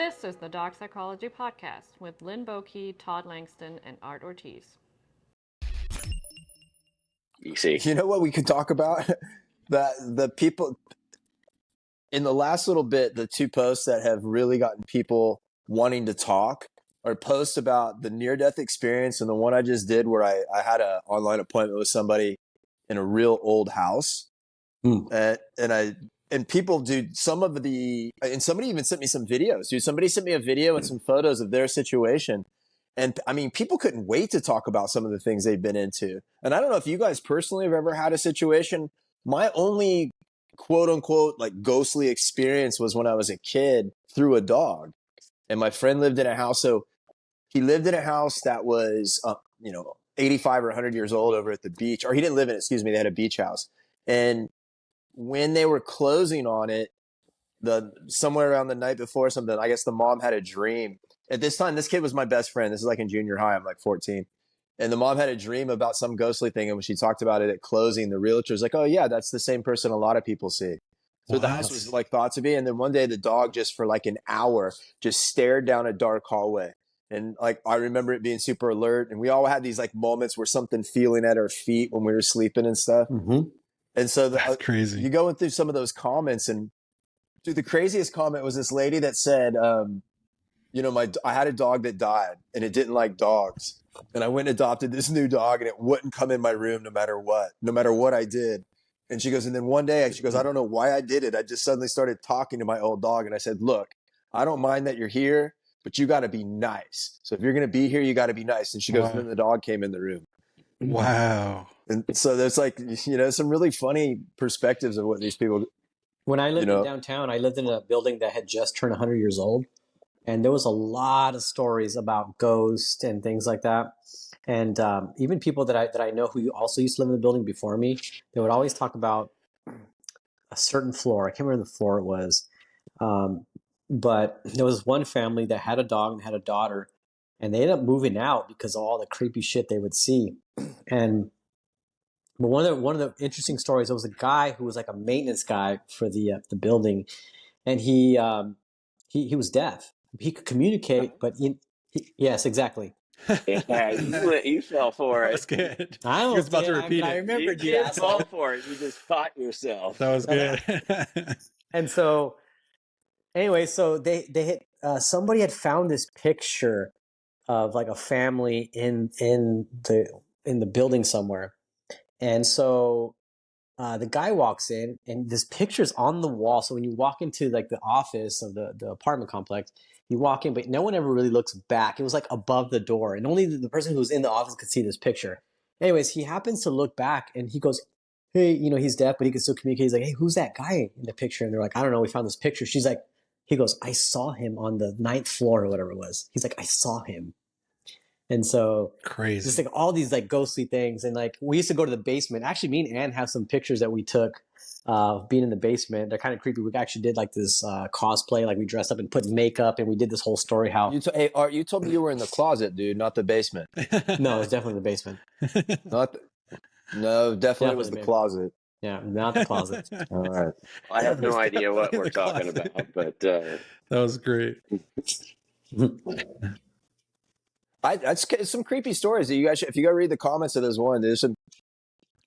This is the Dog Psychology Podcast with Linn Boyke, Todd Langston, and Art Ortiz. You see, You know what we could talk about? The people in the last little bit, the two posts that have really gotten people wanting to talk are posts about the near-death experience, and the one I just did where I had an online appointment with somebody in a real old house. And people, dude, and somebody even sent me some videos, dude. Somebody sent me a video and some photos of their situation. And I mean, people couldn't wait to talk about some of the things they've been into. And I don't know if you guys personally have ever had a situation. My only quote unquote like ghostly experience was when I was a kid through a dog. And my friend lived in a house. So he lived in a house that was, 85 or 100 years old over at the beach. Or he didn't live in it, excuse me. They had a beach house. And when they were closing on it, somewhere around the night before or something, I guess the mom had a dream. At this time, this kid was my best friend. This is like in junior high. I'm like 14. And the mom had a dream about some ghostly thing. And when she talked about it at closing, the realtor was like, oh, yeah, that's the same person a lot of people see. So the house was like thought to be. And then one day the dog just for like an hour just stared down a dark hallway. And like I remember it being super alert. And we all had these like moments where something feeling at our feet when we were sleeping and stuff. Mm-hmm. And so that's crazy. You go through some of those comments, and dude, the craziest comment was this lady that said, I had a dog that died and it didn't like dogs. And I went and adopted this new dog and it wouldn't come in my room no matter what I did. And she goes, and then one day she goes, I don't know why I did it. I just suddenly started talking to my old dog. And I said, look, I don't mind that you're here, but you got to be nice. So if you're going to be here, you got to be nice. And she goes, and then the dog came in the room. Wow. And so there's like, some really funny perspectives of what these people. When I lived in downtown, I lived in a building that had just turned 100 years old. And there was a lot of stories about ghosts and things like that. And even people that I know who also used to live in the building before me, they would always talk about a certain floor. I can't remember the floor it was. But there was one family that had a dog and had a daughter. And they ended up moving out because of all the creepy shit they would see. But one of the interesting stories, there was a guy who was like a maintenance guy for the building, and he was deaf. He could communicate, but yes, exactly. Yeah, you fell for it. That's good. I was about to repeat it. I remembered you didn't fall for it. You just caught yourself. That was good. And so, anyway, so they had somebody had found this picture of like a family in the building somewhere. And so the guy walks in and this picture's on the wall. So when you walk into like the office of the apartment complex, you walk in, but no one ever really looks back. It was like above the door and only the person who was in the office could see this picture. Anyways, he happens to look back and he goes, hey, he's deaf, but he can still communicate. He's like, hey, who's that guy in the picture? And they're like, I don't know. We found this picture. He goes, I saw him on the 9th floor or whatever it was. He's like, I saw him. And so crazy, just like all these like ghostly things. And like, we used to go to the basement. Actually, me and Ann have some pictures that we took being in the basement. They're kind of creepy. We actually did like this cosplay, like we dressed up and put makeup and we did this whole story. How hey, Art, you told me you were in the closet, dude, not the basement. No, it was definitely the basement. No, definitely was the closet. Yeah, not the closet. All right. I have no idea what we're talking about, but that was great. That's some creepy stories that you guys, if you go read the comments of this one, there's some.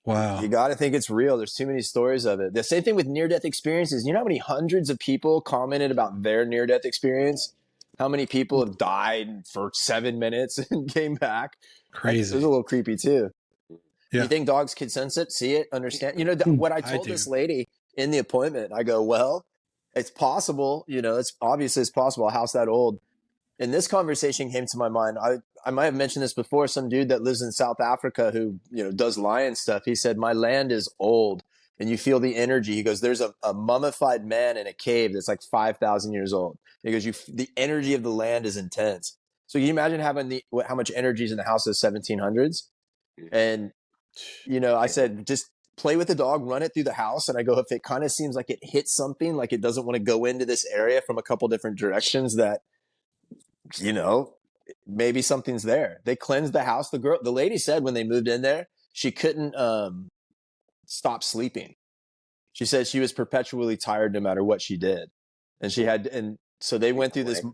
Wow. You got to think it's real. There's too many stories of it. The same thing with near-death experiences. You know how many hundreds of people commented about their near-death experience? How many people have died for 7 minutes and came back? Crazy. It was a little creepy too. Yeah. You think dogs can sense it, see it, understand? What I told this lady in the appointment, I go, well, it's possible. It's obviously it's possible. A house that old. And this conversation came to my mind. I might have mentioned this before. Some dude that lives in South Africa who, does lion stuff. He said, my land is old and you feel the energy. He goes, there's a mummified man in a cave that's like 5,000 years old. He goes, the energy of the land is intense. So can you imagine having how much energy is in the house of the 1700s? And, I said, just play with the dog, run it through the house. And I go, if it kind of seems like it hits something, like it doesn't want to go into this area from a couple different directions, that, maybe something's there. They cleansed the house. The lady said when they moved in there, she couldn't stop sleeping. She said she was perpetually tired no matter what she did. And So they went through this.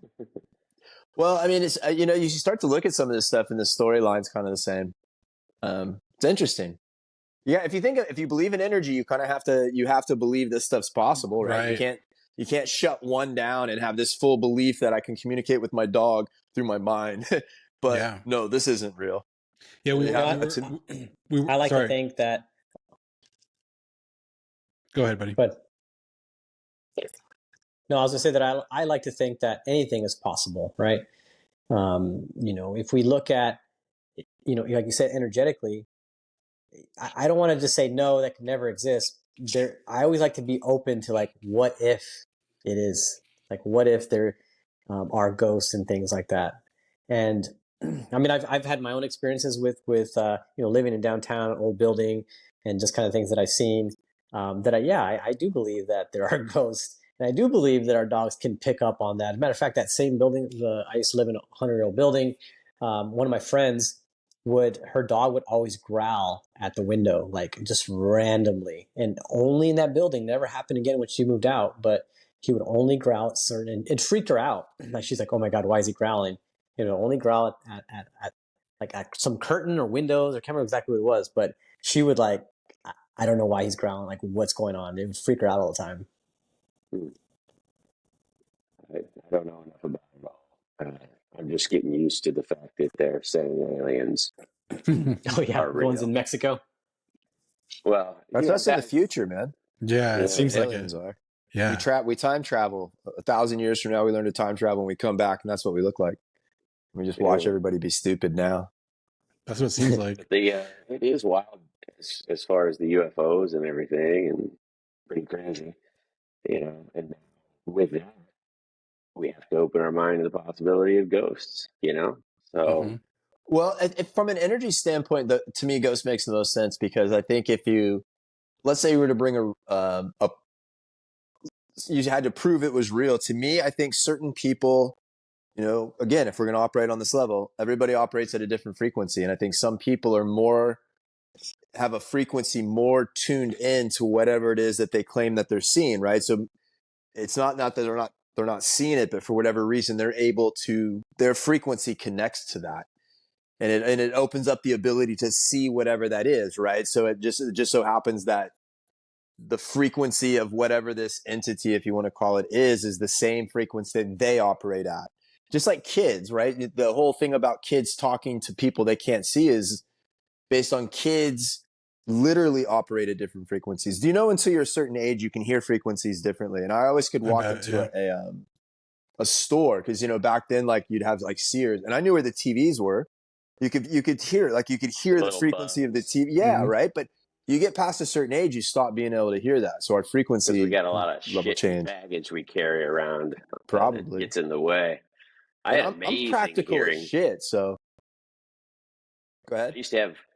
Well, I mean, it's you start to look at some of this stuff, and the storyline's kind of the same. It's interesting. Yeah, if you believe in energy, you kind of have to believe this stuff's possible, right? You can't shut one down and have this full belief that I can communicate with my dog through my mind. But no, this isn't real. Yeah, I like to think that. Go ahead, buddy. But no, I was gonna say that I like to think that anything is possible, right? If we look at, like you said, energetically, I don't want to just say no, that can never exist. I always like to be open to like, what if it is? Like, what if there are ghosts and things like that? And I mean, I've had my own experiences with living in downtown, an old building, and just kind of things that I've seen. I do believe that there are ghosts, and I do believe that our dogs can pick up on that. As a matter of fact, that same building, I used to live in a 100-year-old building. One of my friends her dog would always growl at the window, like just randomly, and only in that building. Never happened again when she moved out, but he would only growl at certain. It freaked her out. Like, she's like, "Oh my God, why is he growling?" Only growl at some curtain or windows. I can't remember exactly what it was, but she would like, I don't know why he's growling. Like, what's going on? It would freak her out all the time. I don't know enough about it all. I'm just getting used to the fact that they're saying aliens. Oh yeah, the ones in Mexico. Well, that's in the future, man. Yeah, it seems like aliens are. Yeah, we time travel. 1,000 years from now, we learn to time travel, and we come back, and that's what we look like. We just watch everybody be stupid now. That's what it seems like. It is wild as far as the UFOs and everything, and pretty crazy, And with that, we have to open our mind to the possibility of ghosts, So, well, from an energy standpoint, to me, ghost makes the most sense, because I think if let's say you were to bring you had to prove it was real. To me, I think certain people, again, if we're going to operate on this level, everybody operates at a different frequency. And I think some people have a frequency more tuned in to whatever it is that they claim that they're seeing. Right. So it's not that they're not seeing it, but for whatever reason, their frequency connects to that. And it opens up the ability to see whatever that is. Right. So it just so happens that the frequency of whatever this entity, if you want to call it, is the same frequency that they operate at. Just like kids, right? The whole thing about kids talking to people they can't see is based on kids literally operate at different frequencies. Do you know until you're a certain age, you can hear frequencies differently? And I always could walk into a store, because, back then, like, you'd have like Sears, and I knew where the TVs were. You could hear the frequency of the TV. Yeah. Right. But you get past a certain age, you stop being able to hear that. So our frequency, we got a lot of shit baggage we carry around. Probably gets in the way. I'm practical hearing. As shit. So go ahead.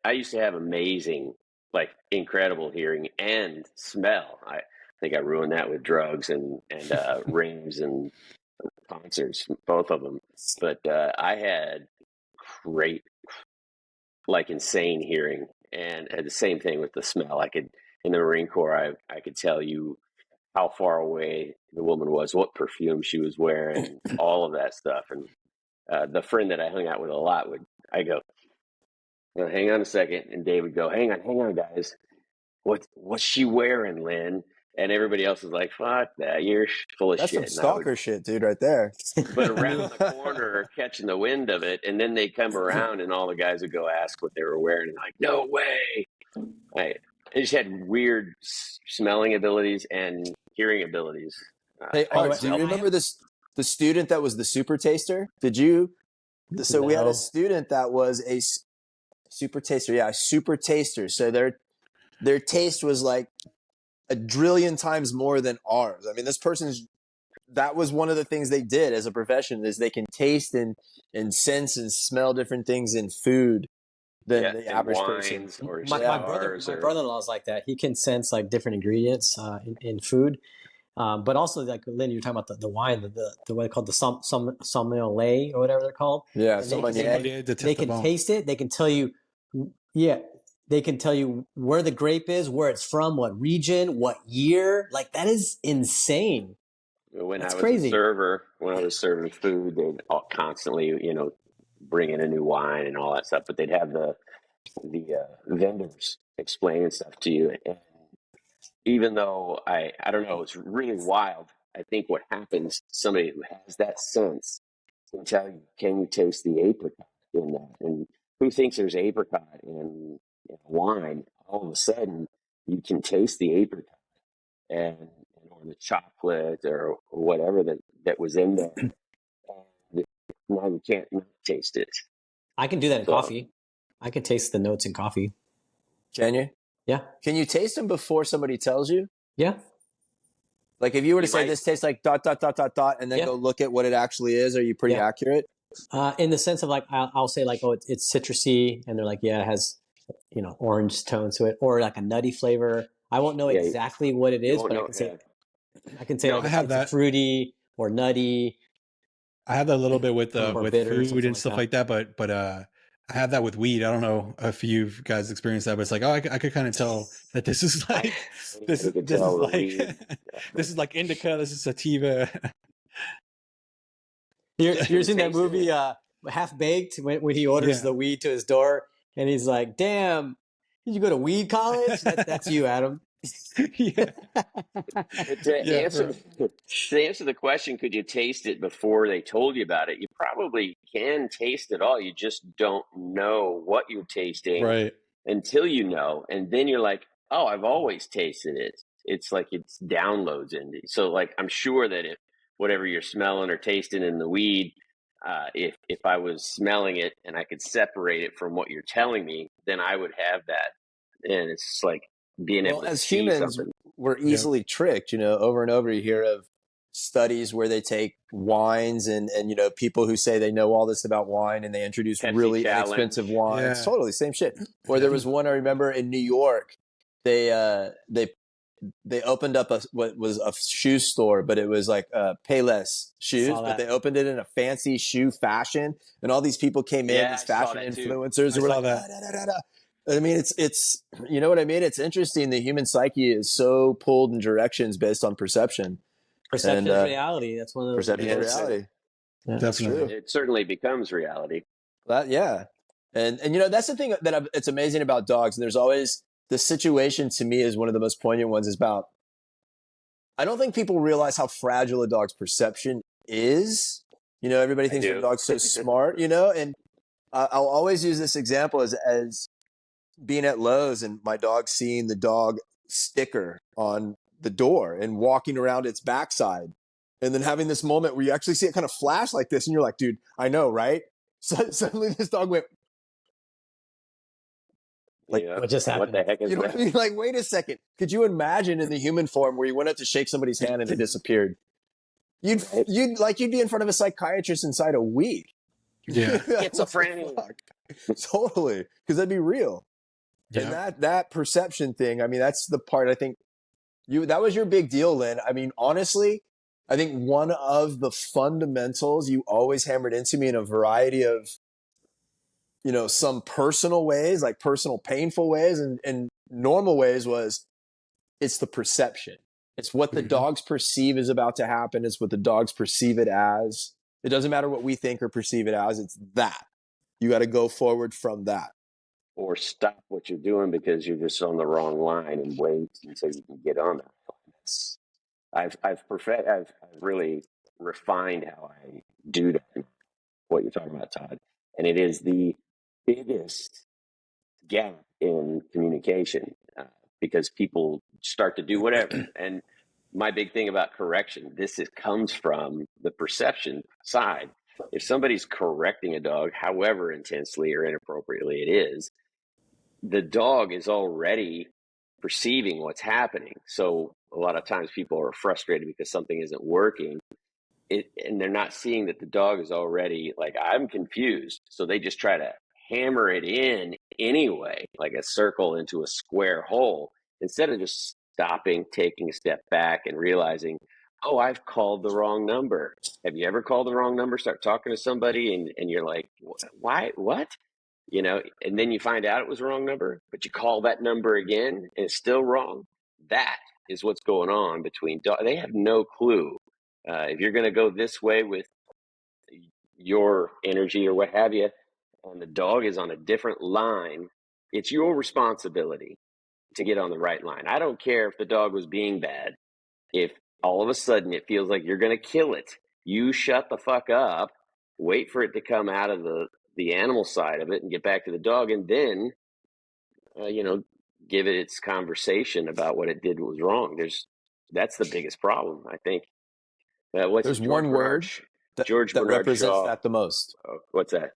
I used to have amazing, like, incredible hearing and smell. I think I ruined that with drugs and rings and concerts, both of them. But I had great, like, insane hearing, and the same thing with the smell. In the Marine Corps, I could tell you how far away the woman was, what perfume she was wearing, all of that stuff. And the friend that I hung out with a lot I go, hang on a second, and Dave would go, hang on, guys, what's she wearing, Lynn? And everybody else was like, fuck that, you're full of shit. That's some stalker shit, dude, right there. But around the corner, catching the wind of it, and then they come around, and all the guys would go ask what they were wearing, and like, no way. I just had weird smelling abilities and hearing abilities. Hey, Art, do you remember the student that was the super taster? Did you? So we had a student that was a super taster. Yeah, a super taster. So their taste was like a trillion times more than ours. I mean, that was one of the things they did as a profession, is they can taste and sense and smell different things in food than the average person. My brother-in-law is like that. He can sense like different ingredients in food. But also, like, Lynn, you're talking about the wine, the what they called the sommelier or whatever they're called. Yeah, they can taste it. They can tell you, they can tell you where the grape is, where it's from, what region, what year. Like, that is insane. When That's I was a crazy. server, when I was serving food, they'd constantly, bring in a new wine and all that stuff. But they'd have the vendors explaining stuff to you. And even though I don't know, it's really wild. I think what happens, somebody who has that sense can tell you, can you taste the apricot in that? And who thinks there's apricot in wine? All of a sudden, you can taste the apricot and or the chocolate or whatever that was in there. And now you can't not taste it. I can do that in So coffee. I can taste the notes in coffee. Can you? Yeah. Can you taste them before somebody tells you? Yeah. Like if you were to You say might- this tastes like ... and then Yeah. go look at what it actually is, are you pretty Yeah. accurate? In the sense of like, I'll say like, oh, it's citrusy, and they're like, yeah, it has, orange tone to it, or like a nutty flavor. I won't know exactly what it is, won't but know, I can say No, like I have it's that. fruity or nutty. I have that a little bit with Or bitter or food something and like stuff that. like that, but I have that with weed. I don't know if you guys experienced that, but it's like, oh, I could kind of tell that this is like this you could is tell the like weed. this is like indica, this is sativa. You're seeing that Tasted movie, it. Half Baked, when he orders Yeah. the weed to his door, and he's like, "Damn, did you go to weed college?" That's you, Adam. Yeah, But to yeah, answer the question, could you taste it before they told you about it? You probably can taste it all. You just don't know what you're tasting right. until you know, and then you're like, "Oh, I've always tasted it." It's like it's downloads into you. So, like, I'm sure that if whatever you're smelling or tasting in the weed, if I was smelling it and I could separate it from what you're telling me, then I would have that. And it's like being able Well, to as see humans, something. we're Yep. easily tricked. Over and over you hear of studies where they take wines and people who say they know all this about wine and they introduce Pepsi really challenge. inexpensive wines. Yeah. Totally same shit. Or there was one I remember in New York. They opened up what was a shoe store, but it was like Payless shoes, Saw but that. they opened it in a fancy shoe fashion, and all these people came in, Yeah, these I saw fashion that too. influencers I who were saw like, that. "Ah, da, da, da, da." I mean, it's you know what I mean? It's interesting. The human psyche is so pulled in directions based on perception. Perception And, is reality. That's one of those. Perception is Yes. reality. Yeah. That's Definitely. true. It certainly becomes reality. Yeah. And that's the thing that it's amazing about dogs. And there's always the situation to me is one of the most poignant ones is about, I don't think people realize how fragile a dog's perception is. Everybody thinks their do. dog's so smart, and I'll always use this example as being at Lowe's and my dog seeing the dog sticker on the door and walking around its backside. And then having this moment where you actually see it kind of flash like this. And you're like, dude, I know, right? So suddenly this dog went, like, Yeah. What just What happened? the heck is you know what that? I mean? Like, wait a second. Could you imagine in the human form where you went up to shake somebody's hand and it disappeared? You'd be in front of a psychiatrist inside a week. Yeah. It's a What the franny. fuck? Totally. Because that'd be real. And Yeah. that perception thing, I mean, that's the part I think that was your big deal, Linn. I mean, honestly, I think one of the fundamentals you always hammered into me in a variety of, some personal ways, like personal painful ways and normal ways was it's the perception. It's what the Mhm. dogs perceive is about to happen. It's what the dogs perceive it as. It doesn't matter what we think or perceive it as. It's that. You got to go forward from that. Or stop what you're doing because you're just on the wrong line and wait until you can get on that line. I've really refined how I do that. What you're talking about, Todd, and it is the biggest gap in communication because people start to do whatever. And my big thing about correction, comes from the perception side. If somebody's correcting a dog, however intensely or inappropriately it is, the dog is already perceiving what's happening. So a lot of times people are frustrated because something isn't working. And they're not seeing that the dog is already like, I'm confused. So they just try to hammer it in anyway, like a circle into a square hole, instead of just stopping, taking a step back and realizing, oh, I've called the wrong number. Have you ever called the wrong number? Start talking to somebody and you're like, why, what? And then you find out it was the wrong number, but you call that number again and it's still wrong. That is what's going on between dogs. They have no clue If you're going to go this way with your energy or what have you, and the dog is on a different line, it's your responsibility to get on the right line. I don't care if the dog was being bad. If all of a sudden it feels like you're going to kill it, you shut the fuck up, wait for it to come out of the animal side of it and get back to the dog, and then, give it its conversation about what it did was wrong. That's the biggest problem, I think. There's one word George that Bernard represents Shaw. that the most. What's that?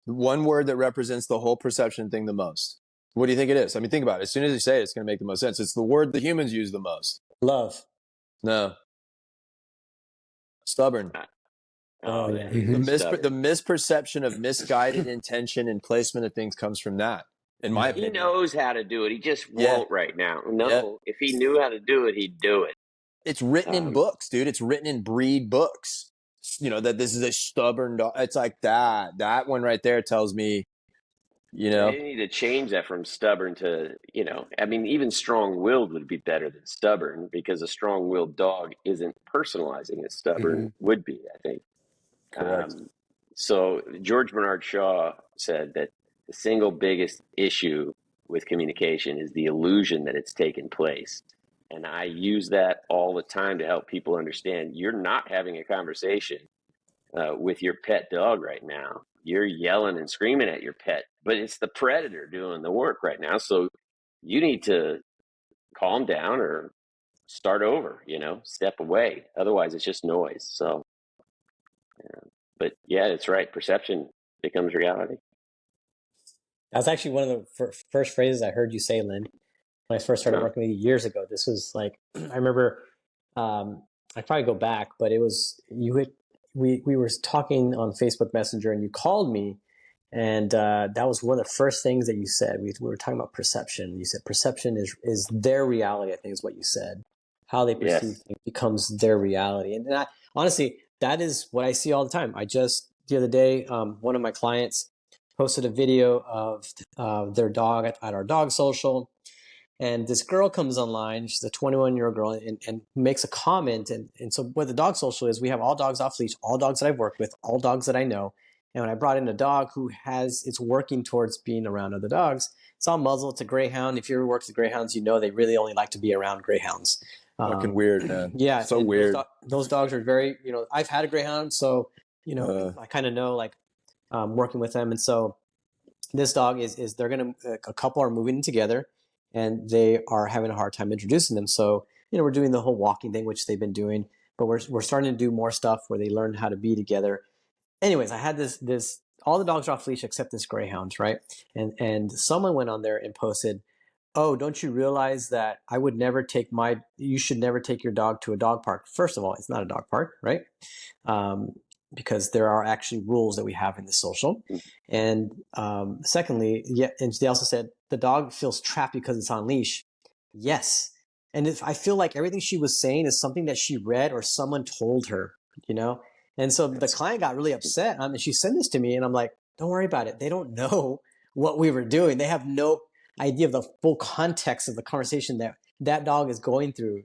One word that represents the whole perception thing the most. What do you think it is? I mean, think about it. As soon as you say it, it's going to make the most sense. It's the word the humans use the most. Love. No. Stubborn. Oh, yeah. The misperception of misguided intention and placement of things comes from that, in my opinion. He knows how to do it. He just won't right now. No, if he knew how to do it, he'd do it. It's written in books, dude. It's written in breed books. That this is a stubborn dog. It's like that. That one right there tells me, They need to change that from stubborn to, even strong-willed would be better than stubborn, because a strong-willed dog isn't personalizing as stubborn would be, I think. Correct. So George Bernard Shaw said that the single biggest issue with communication is the illusion that it's taken place. And I use that all the time to help people understand you're not having a conversation with your pet dog right now. You're yelling and screaming at your pet, but it's the predator doing the work right now. So you need to calm down or start over, step away. Otherwise, it's just noise. So, but yeah, it's right. Perception becomes reality. That's actually one of the first phrases I heard you say, Linn, when I first started working with you years ago. This was like, I remember, I probably go back, but it was, we were talking on Facebook Messenger and you called me, and that was one of the first things that you said. We were talking about perception. You said perception is their reality, I think is what you said. How they perceive things becomes their reality. And honestly, that is what I see all the time. The other day, one of my clients posted a video of their dog at our dog social. And this girl comes online, she's a 21-year-old girl, and makes a comment. And so what the dog social is, we have all dogs off leash, all dogs that I've worked with, all dogs that I know. And when I brought in a dog who it's working towards being around other dogs, it's all muzzle, it's a greyhound. If you ever worked with greyhounds, they really only like to be around greyhounds. Fucking weird, man. Yeah. So weird. Those dogs are very, I've had a greyhound, so, I kind of know, like, working with them. And so this dog is they're going to, a couple are moving in together, and they are having a hard time introducing them. So, we're doing the whole walking thing, which they've been doing, but we're starting to do more stuff where they learn how to be together. Anyways, I had this all the dogs are off leash except this greyhound, right? And someone went on there and posted, "Oh, don't you realize that you should never take your dog to a dog park?" First of all, it's not a dog park, right? Because there are actually rules that we have in the social. And secondly, and they also said the dog feels trapped because it's on leash. Yes. And I feel like everything she was saying is something that she read or someone told her, And so the client got really upset. And she sent this to me, and I'm like, don't worry about it. They don't know what we were doing. They have no idea of the full context of the conversation that dog is going through,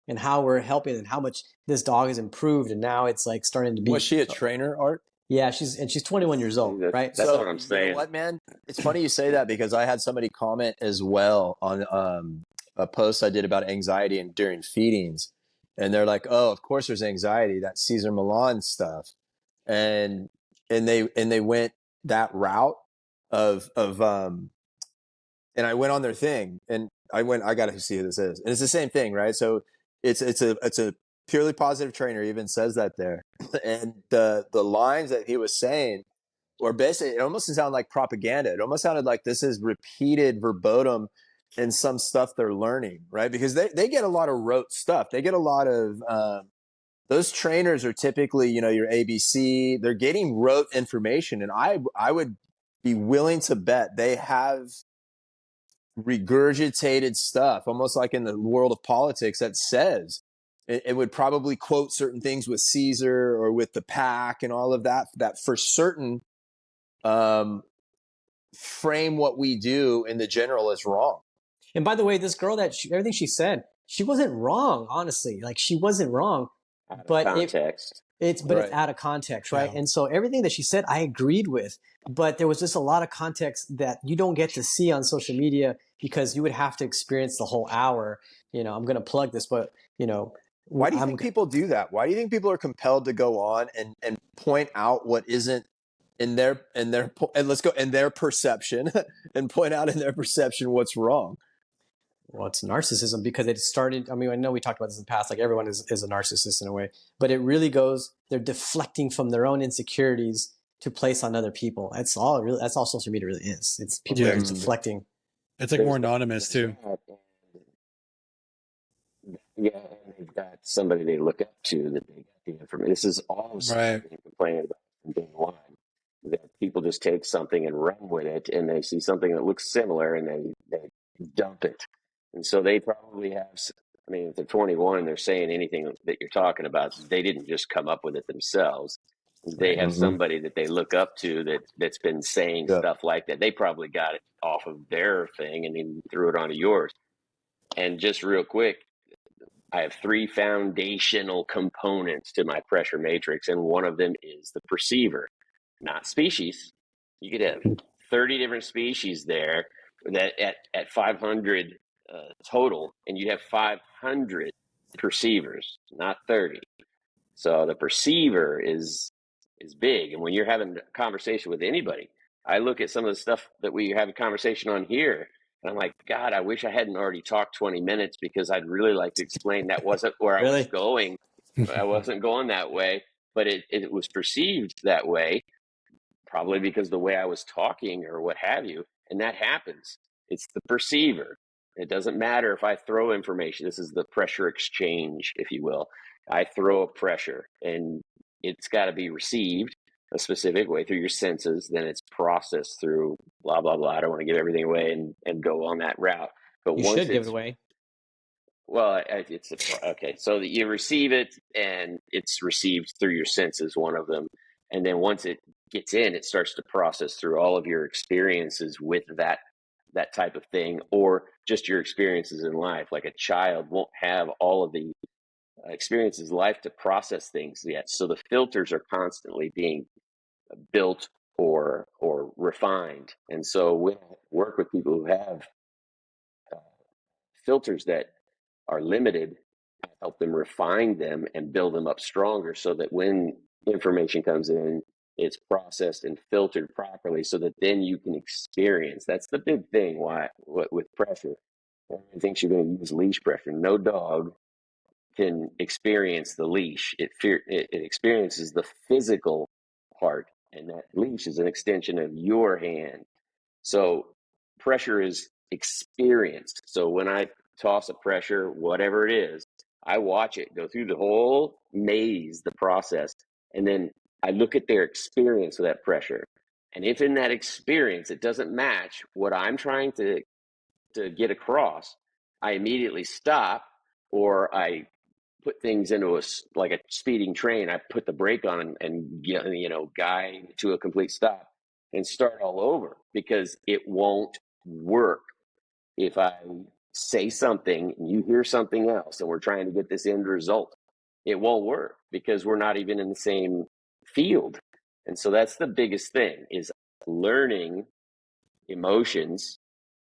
and how we're helping and how much this dog has improved. And now it's like starting to be. Was she a trainer, Art? Yeah, she's 21 years old, right? That's what I'm saying. You know what, man? It's funny you say that, because I had somebody comment as well on a post I did about anxiety and during feedings. And they're like, "Oh, of course there's anxiety, that Cesar Millan stuff." And they went that route of and I went on their thing, and I got to see who this is. And it's the same thing, right? So it's a purely positive trainer, even says that there. And the lines that he was saying were basically, it almost sounded like propaganda. It almost sounded like this is repeated verbatim in some stuff they're learning, right? Because they get a lot of rote stuff. They get a lot of those trainers are typically, your ABC. They're getting rote information, and I would be willing to bet they have regurgitated stuff, almost like in the world of politics, that says it would probably quote certain things with Caesar or with the pack and all of that for certain frame what we do in the general as wrong. And by the way, this girl everything she said, she wasn't wrong, honestly. Like, she wasn't wrong. Out of but context. it's Right. out of context, right? Yeah. And so everything that she said, I agreed with, but there was just a lot of context that you don't get to see on social media because you would have to experience the whole hour. I'm going to plug this, but Why do you I'm think people do that? Why do you think people are compelled to go on and point out what isn't in their and let's go in their perception and point out in their perception what's wrong? Well, it's narcissism because it started. I mean, I know we talked about this in the past. Like everyone is a narcissist in a way, but it really goes. They're deflecting from their own insecurities to place on other people. That's all. Really, that's all social media really is. It's people Yeah. just deflecting. It's like more anonymous too. Yeah, and they've got somebody they look up to that they got the information. This is all Right. been complaining about from day one. That people just take something and run with it, and they see something that looks similar, and they dump it. And so they probably have. I mean, if they're 21 and they're saying anything that you're talking about, they didn't just come up with it themselves. They have somebody that they look up to that's been saying Yeah. stuff like that. They probably got it off of their thing and then threw it onto yours. And just real quick, I have 3 foundational components to my pressure matrix, and one of them is the perceiver, not species. You could have 30 different species there that at 500 total, and you have 500 perceivers, not 30. So the perceiver is big, and when you're having a conversation with anybody, I look at some of the stuff that we have a conversation on here, and I'm like, God, I wish I hadn't already talked 20 minutes because I'd really like to explain that wasn't where I was Really? going. I wasn't going that way, but it was perceived that way, probably because the way I was talking or what have you, and that happens. It's the perceiver. It doesn't matter if I throw information. This is the pressure exchange, if you will. I throw a pressure, and it's got to be received a specific way through your senses. Then it's processed through blah, blah, blah. I don't want to give everything away and go on that route. But You once should give it it's, away. well, okay. So that you receive it, and it's received through your senses, one of them. And then once it gets in, it starts to process through all of your experiences with that type of thing, or just your experiences in life. Like a child won't have all of the experiences in life to process things yet. So the filters are constantly being built or refined. And so when I work with people who have filters that are limited, I help them refine them and build them up stronger so that when information comes in, it's processed and filtered properly so that then you can experience. That's the big thing with pressure. Everyone thinks you're going to use leash pressure. No dog can experience the leash. It experiences the physical part, and that leash is an extension of your hand. So pressure is experienced. So when I toss a pressure, whatever it is, I watch it go through the whole maze, the process, and then I look at their experience with that pressure. And if in that experience it doesn't match what I'm trying to get across, I immediately stop, or I put things into like a speeding train. I put the brake on and guide to a complete stop and start all over, because it won't work if I say something and you hear something else and we're trying to get this end result. It won't work because we're not even in the same field. And so that's the biggest thing, is learning emotions,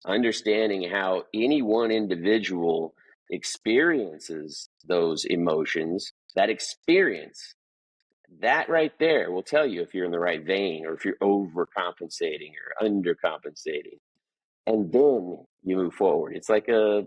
understanding how any one individual experiences those emotions. That experience, that right there will tell you if you're in the right vein, or if you're overcompensating or undercompensating. And then you move forward. It's like a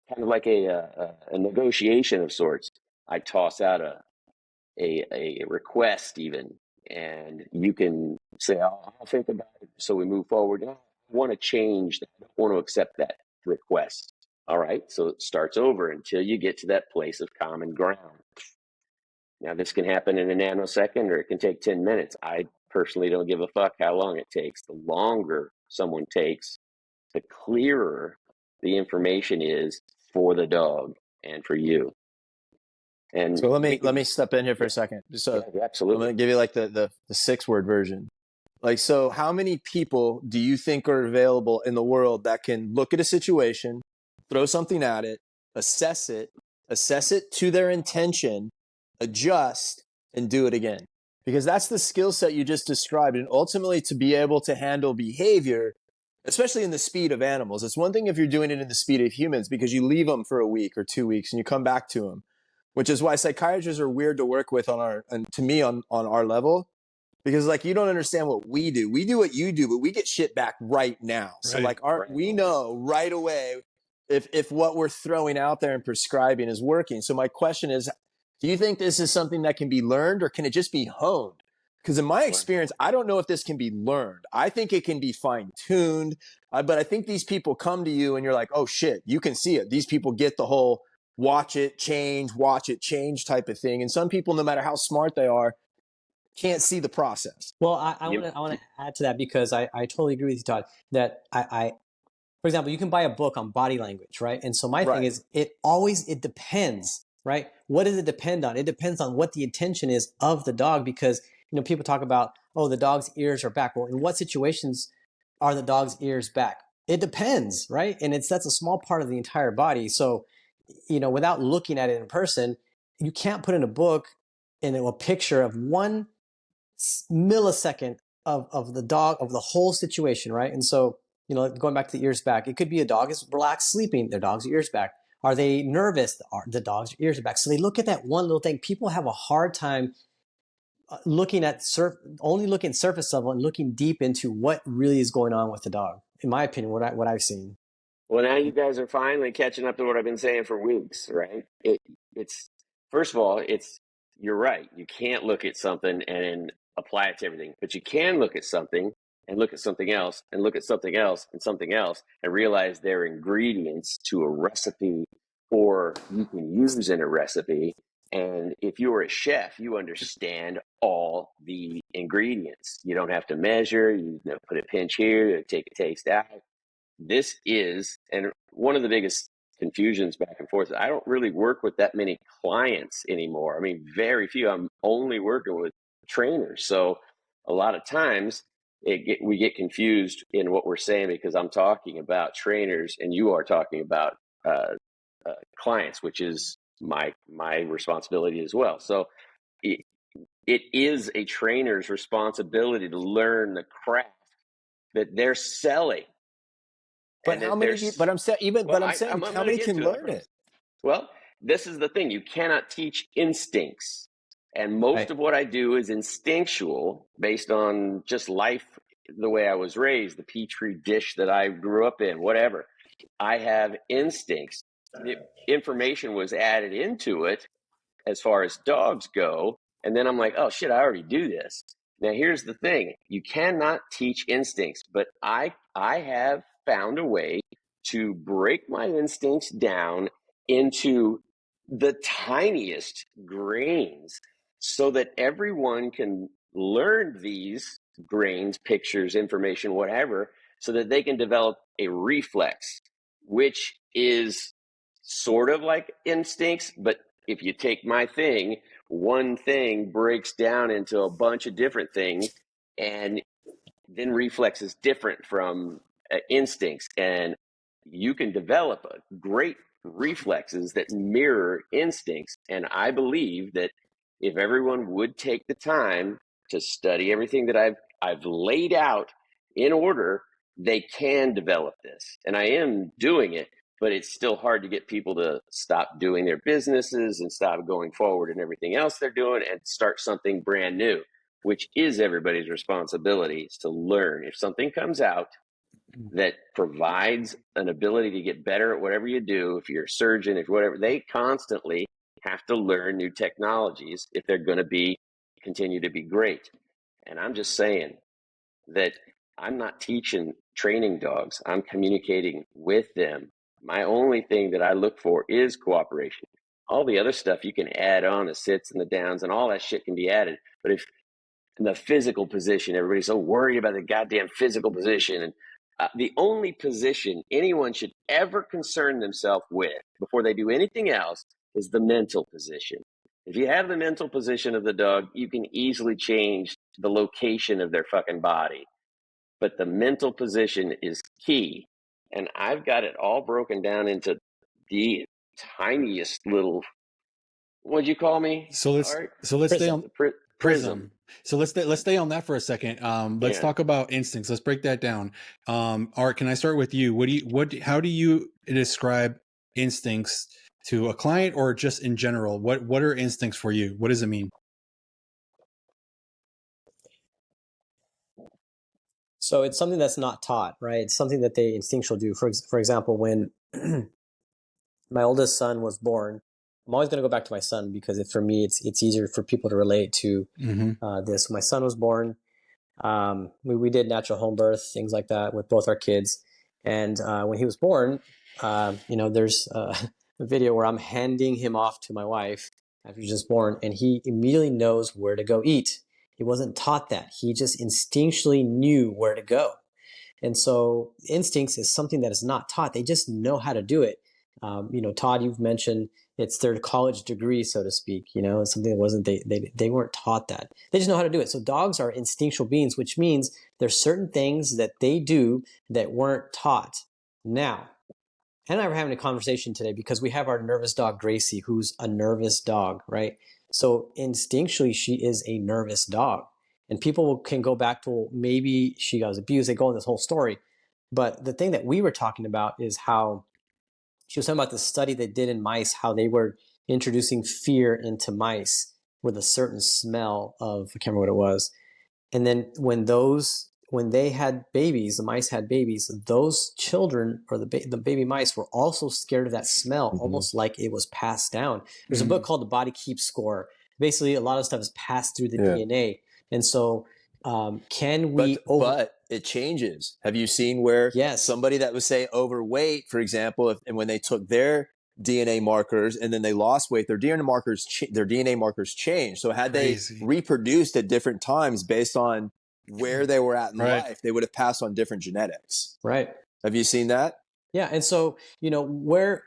kind of like a negotiation of sorts. I toss out a request even, and you can say, "Oh, I'll think about it." So we move forward. I want to change that. I don't want to accept that request. All right. So it starts over until you get to that place of common ground. Now, this can happen in a nanosecond, or it can take 10 minutes. I personally don't give a fuck how long it takes. The longer someone takes, the clearer the information is for the dog and for you. And So let me step in here for a second. So yeah, I'm absolutely. going to give you like the 6-word version. Like, so how many people do you think are available in the world that can look at a situation, throw something at it, assess it to their intention, adjust, and do it again. Because that's the skill set you just described. And ultimately, to be able to handle behavior, especially in the speed of animals, it's one thing if you're doing it in the speed of humans because you leave them for a week or 2 weeks and you come back to them, which is why psychiatrists are weird to work with and to me on our level, because like you don't understand what we do. We do what you do, but we get shit back right now. So like we know right away if what we're throwing out there and prescribing is working. So my question is, do you think this is something that can be learned or can it just be honed? Because in my experience, I don't know if this can be learned. I think it can be fine-tuned, but I think these people come to you and you're like, oh shit, you can see it. These people get the whole watch it change type of thing. And some people, no matter how smart they are, can't see the process. Well, I want to add to that because I totally agree with you, Todd, that for example, you can buy a book on body language, right? And so my thing is it depends, right? What does it depend on? It depends on what the intention is of the dog, because, you know, people talk about, oh, the dog's ears are back. Well, in what situations are the dog's ears back? It depends, right? And that's a small part of the entire body. So, you know, without looking at it in person, you can't put in a book and a picture of 1 millisecond of the dog, of the whole situation, right? And so, you know, going back to the ears back, it could be a dog is relaxed sleeping, their dog's ears back. Are they nervous? The dog's ears are back. So they look at that one little thing. People have a hard time looking at only looking surface level and looking deep into what really is going on with the dog. In my opinion, what I've seen. Well, now you guys are finally catching up to what I've been saying for weeks, right? It's first of all, you're right. You can't look at something and apply it to everything, but you can look at something and look at something else and look at something else and something else and realize they're ingredients to a recipe or you can use in a recipe. And if you're a chef, you understand all the ingredients. You don't have to measure, you know, put a pinch here, you take a taste out. This is, and one of the biggest confusions back and forth, I don't really work with that many clients anymore. I mean, very few. I'm only working with trainers. So a lot of times we get confused in what we're saying because I'm talking about trainers and you are talking about clients, which is my responsibility as well. So it is a trainer's responsibility to learn the craft that they're selling. But how many? But I'm saying, how many can learn it? Well, this is the thing: you cannot teach instincts, and most of what I do is instinctual, based on just life, the way I was raised, the petri dish that I grew up in, whatever. I have instincts. The information was added into it as far as dogs go, and then I'm like, oh shit, I already do this. Now here's the thing: you cannot teach instincts, but I have found a way to break my instincts down into the tiniest grains so that everyone can learn these grains, pictures, information, whatever, so that they can develop a reflex, which is sort of like instincts, but if you take my thing, one thing breaks down into a bunch of different things, and then reflex is different from instincts, and you can develop great reflexes that mirror instincts. And I believe that if everyone would take the time to study everything that I've laid out in order, they can develop this. And I am doing it, but it's still hard to get people to stop doing their businesses and stop going forward and everything else they're doing and start something brand new, which is everybody's responsibility, is to learn. If something comes out that provides an ability to get better at whatever you do, if you're a surgeon, if whatever, they constantly have to learn new technologies if they're going to continue to be great. And I'm just saying that I'm not teaching training dogs. I'm communicating with them. My only thing that I look for is cooperation. All the other stuff you can add on, the sits and the downs and all that shit can be added. But if in the physical position, everybody's so worried about the goddamn physical position. And the only position anyone should ever concern themselves with before they do anything else is the mental position. If you have the mental position of the dog, you can easily change the location of their fucking body. But the mental position is key. And I've got it all broken down into the tiniest little What'd you call me? So let's Art? stay on Prism. Prism. So let's stay on that for a second. Let's Yeah. talk about instincts. Let's break that down. Art, can I start with you? How do you describe instincts to a client or just in general? What are instincts for you? What does it mean? So it's something that's not taught, right? It's something that they instinctually do. For example, when my oldest son was born, I'm always going to go back to my son because for me, it's easier for people to relate to this. My son was born. We did natural home birth, things like that with both our kids. And when he was born, there's a video where I'm handing him off to my wife after he's just born, and he immediately knows where to go eat. He wasn't taught that. He just instinctually knew where to go. And so instincts is something that is not taught. They just know how to do it. Todd, you've mentioned it's their college degree, so to speak. It's something that wasn't they weren't taught that. They just know how to do it. So dogs are instinctual beings, which means there's certain things that they do that weren't taught. Now, Hannah and I were having a conversation today because we have our nervous dog Gracie, who's a nervous dog, right? So instinctually, she is a nervous dog. And people can go back to maybe she got abused. They go in this whole story. But the thing that we were talking about is how she was talking about the study they did in mice, how they were introducing fear into mice with a certain smell of, I can't remember what it was. And then when they had babies, the mice had babies, those children or the baby mice were also scared of that smell, almost like it was passed down. There's a book called The Body Keeps Score. Basically, a lot of stuff is passed through the DNA. And so can we... But it changes. Have you seen where Yes. somebody that was, say, overweight, for example, and when they took their DNA markers and then they lost weight, their DNA markers changed. So had Crazy. they reproduced at different times based on where they were at in life, they would have passed on different genetics. Right. Have you seen that? Yeah. And so, where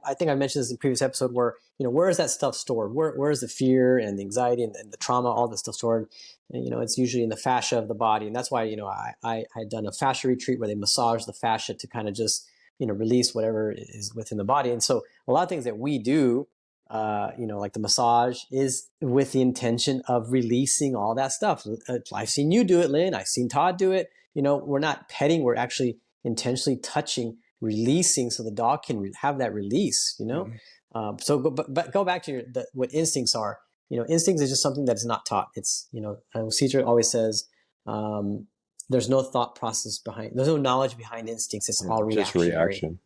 I think I mentioned this in a previous episode where, where is that stuff stored? Where is the fear and the anxiety and the trauma, all this stuff stored? And, it's usually in the fascia of the body. And that's why, I had done a fascia retreat where they massage the fascia to kind of just, release whatever is within the body. And so a lot of things that we do, like the massage is with the intention of releasing all that stuff. I've seen you do it, Lynn. I've seen Todd do it. We're not petting. We're actually intentionally touching, releasing so the dog can have that release, So go back to what instincts are. Instincts is just something that is not taught. It's, Cedric always says, there's no thought process there's no knowledge behind instincts. It's all reactionary. Just reaction.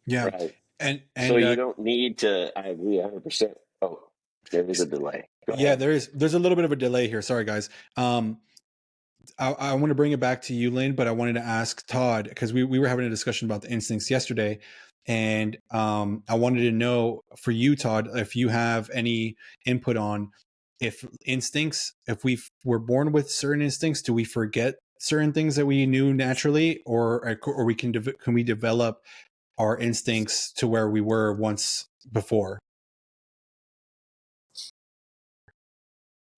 Yeah. Right. And so you don't need to, I agree 100%. Oh, there is a delay. Yeah, there's a little bit of a delay here. Sorry, guys. I want to bring it back to you, Lynn, but I wanted to ask Todd, because we were having a discussion about the instincts yesterday. And I wanted to know for you, Todd, if you have any input on if we were born with certain instincts, do we forget certain things that we knew naturally, or can we develop our instincts to where we were once before?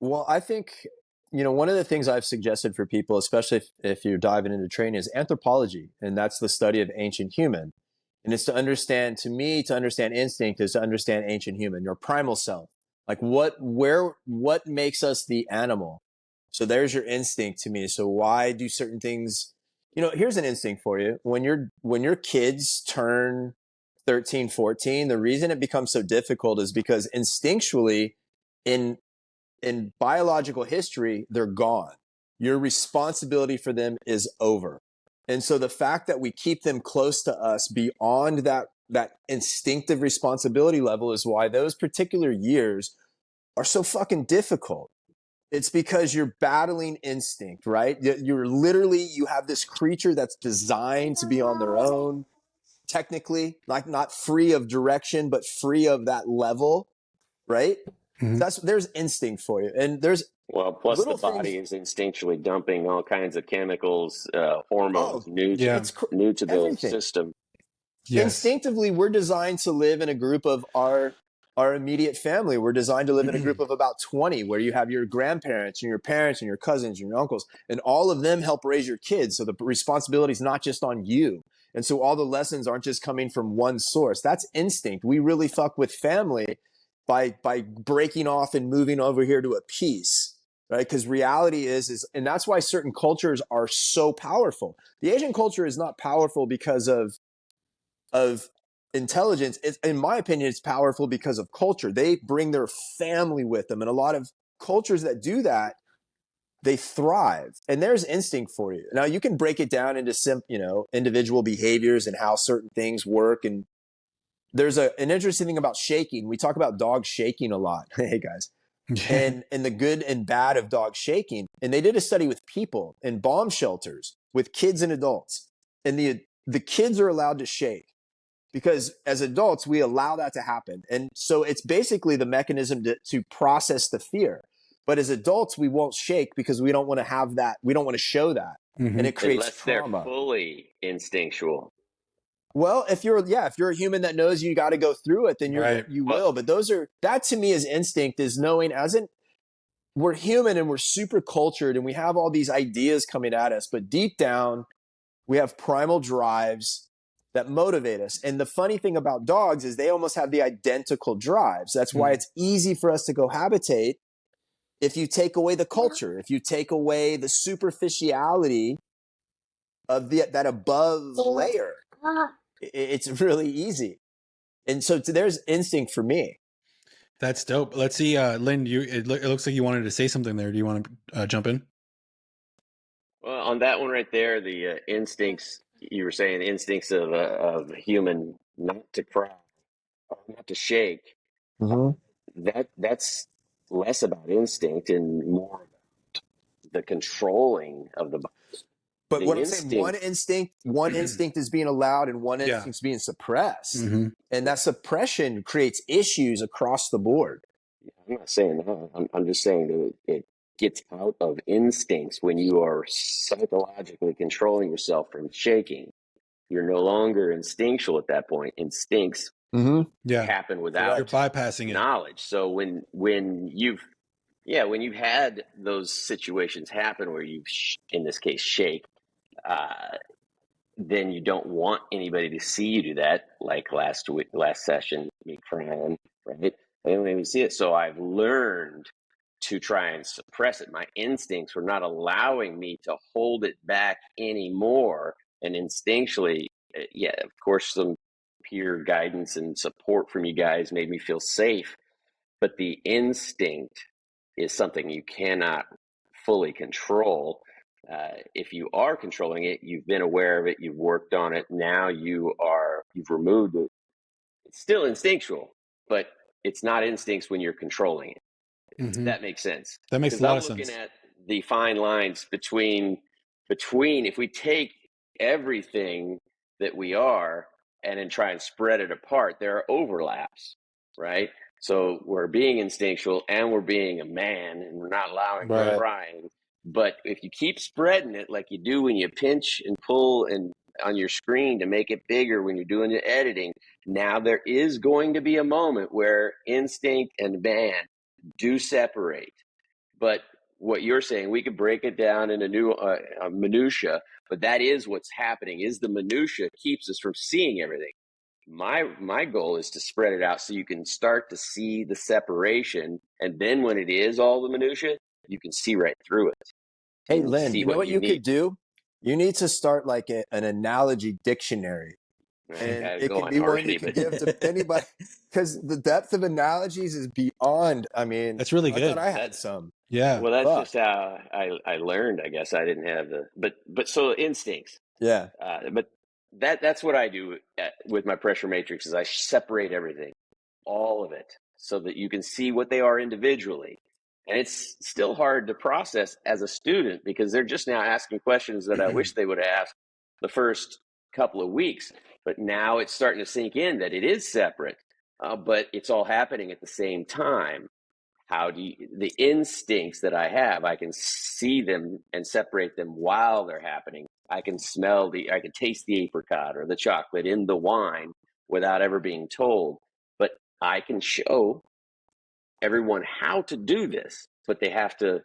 Well, I think, one of the things I've suggested for people, especially if you're diving into training, is anthropology. And that's the study of ancient human. And it's to understand instinct is to understand ancient human, your primal self. Like what makes us the animal? So there's your instinct to me. So why do certain things, here's an instinct for you. When your kids turn 13, 14, the reason it becomes so difficult is because instinctually in biological history, they're gone. Your responsibility for them is over. And so the fact that we keep them close to us beyond that instinctive responsibility level is why those particular years are so fucking difficult. It's because you're battling instinct, right? You have this creature that's designed to be on their own, technically, like not free of direction, but free of that level, right? Mm-hmm. There's instinct for you. And there's plus the body is instinctually dumping all kinds of chemicals, hormones, new to the everything. System. Yes. Instinctively, we're designed to live in a group of our immediate family. We're designed to live in a group of about 20, where you have your grandparents and your parents and your cousins and your uncles, and all of them help raise your kids. So the responsibility is not just on you. And so all the lessons aren't just coming from one source. That's instinct. We really fuck with family by breaking off and moving over here to a peace, right? Because reality is, and that's why certain cultures are so powerful. The Asian culture is not powerful because of intelligence. It's, in my opinion, it's powerful because of culture. They bring their family with them, and a lot of cultures that do that, they thrive. And there's instinct for you. Now you can break it down into individual behaviors and how certain things work. And there's an interesting thing about shaking. We talk about dogs shaking a lot. Hey guys. And the good and bad of dog shaking. And they did a study with people in bomb shelters with kids and adults. And the kids are allowed to shake because as adults, we allow that to happen. And so it's basically the mechanism to process the fear. But as adults, we won't shake because we don't want to have that. We don't want to show that. Mm-hmm. And it creates Unless trauma. they're fully instinctual. Well, if you're a human that knows you got to go through it, then you will. But that to me is instinct, is knowing we're human and we're super cultured and we have all these ideas coming at us, but deep down we have primal drives that motivate us. And the funny thing about dogs is they almost have the identical drives. That's why it's easy for us to cohabitate. If you take away the culture, if you take away the superficiality of that above layer, it's really easy. And so there's instinct for me. That's dope. Let's see, Linn, it looks like you wanted to say something there. Do you want to jump in? Well, on that one right there, the instincts, you were saying instincts of a human not to cry or not to shake. Mm-hmm. That's less about instinct and more about the controlling of the body. But The what I'm saying, one instinct is being allowed and one instinct is being suppressed. Mm-hmm. And that suppression creates issues across the board. I'm not saying that. I'm just saying that it gets out of instincts when you are psychologically controlling yourself from shaking. You're no longer instinctual at that point. Instincts happen without you're bypassing knowledge. So when you've had those situations happen where you, in this case, shake, then you don't want anybody to see you do that. Like last session, me crying, right? I don't even see it. So I've learned to try and suppress it. My instincts were not allowing me to hold it back anymore. And instinctually, of course, some peer guidance and support from you guys made me feel safe. But the instinct is something you cannot fully control. If you are controlling it, you've been aware of it, you've worked on it. Now you've removed it. It's still instinctual, but it's not instincts when you're controlling it. Mm-hmm. That makes sense. That makes a lot of sense. I'm looking at the fine lines between if we take everything that we are and then try and spread it apart, there are overlaps, right? So we're being instinctual and we're being a man and we're not allowing crying. But if you keep spreading it like you do when you pinch and pull and on your screen to make it bigger when you're doing your editing, now there is going to be a moment where instinct and man do separate. But what you're saying, we could break it down into new minutia, but that is what's happening. Is the minutia keeps us from seeing everything. My goal is to spread it out so you can start to see the separation, and then when it is all the minutia, you can see right through it. Hey, Linn, you know what you could do? You need to start like an analogy dictionary. And it can be one you can give to anybody, because the depth of analogies is beyond. I mean, that's really good. I thought I had some. Yeah. Well, that's just how I learned. I guess I didn't have but so instincts. Yeah. But that's what I do with my pressure matrix is I separate everything, all of it, so that you can see what they are individually. And it's still hard to process as a student because they're just now asking questions that I wish they would have asked the first couple of weeks. But now it's starting to sink in that it is separate, but it's all happening at the same time. The instincts that I have, I can see them and separate them while they're happening. I can I can taste the apricot or the chocolate in the wine without ever being told. But I can show everyone how to do this, but they have to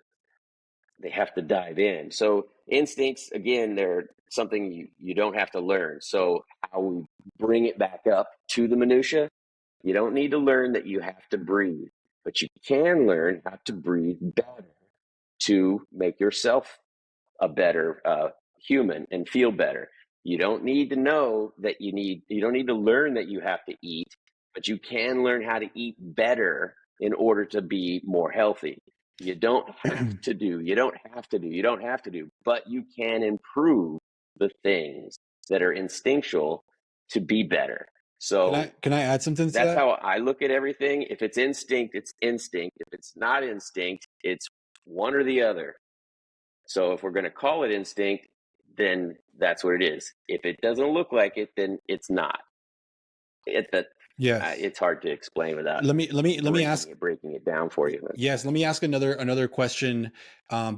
dive in. So instincts, again, they're something you don't have to learn. So how we bring it back up to the minutia You don't need to learn that you have to breathe, but you can learn how to breathe better to make yourself a better human and feel better. You don't need to know that you don't need to learn that you have to eat, but you can learn how to eat better in order to be more healthy. You don't have to do, but you can improve the things that are instinctual to be better. So Can I add something to that's that? how I look at everything. If it's instinct, it's instinct. If it's not instinct, it's one or the other. So if we're going to call it instinct, then that's what it is. If it doesn't look like it, then it's not. Yes. It's hard to explain without Let me ask. breaking it down for you. Yes, let me ask another question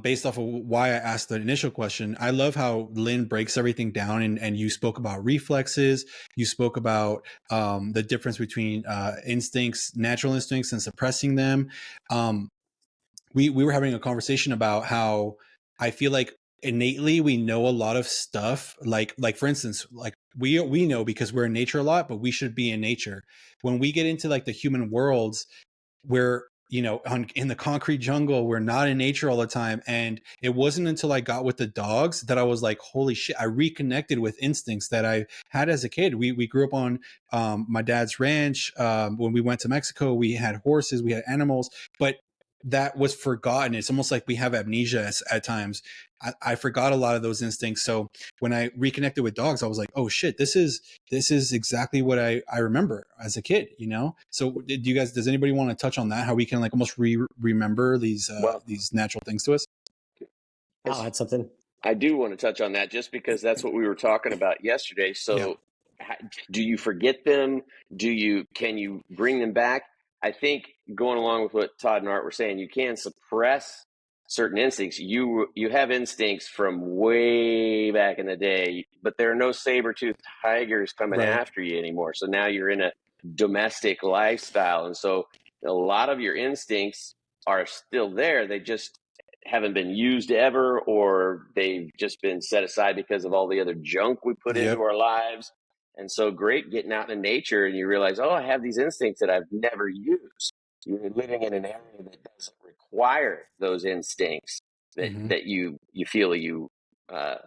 based off of why I asked the initial question. I love how Linn breaks everything down, and you spoke about reflexes. You spoke about the difference between instincts, natural instincts, and suppressing them. We were having a conversation about how I feel like innately we know a lot of stuff. Like for instance, like we know because we're in nature a lot, but we should be in nature. When we get into like the human worlds, we're in the concrete jungle, we're not in nature all the time. And it wasn't until I got with the dogs that I was like, holy shit, I reconnected with instincts that I had as a kid. We grew up on my dad's ranch. When we went to Mexico, we had horses, we had animals, but that was forgotten. It's almost like we have amnesia at times. I forgot a lot of those instincts. So when I reconnected with dogs, I was like, oh shit, this is exactly what I remember as a kid, So does anybody want to touch on that? How we can like almost remember these natural things to us? I'll add something. I do want to touch on that just because that's what we were talking about yesterday. So do you forget them? Can you bring them back? I think going along with what Todd and Art were saying, you can suppress certain instincts. You have instincts from way back in the day, but there are no saber-toothed tigers coming after you anymore. So now you're in a domestic lifestyle. And so a lot of your instincts are still there. They just haven't been used ever, or they've just been set aside because of all the other junk we put into our lives. And so great getting out in nature and you realize, oh, I have these instincts that I've never used. You're living in an area that doesn't require those instincts that you feel you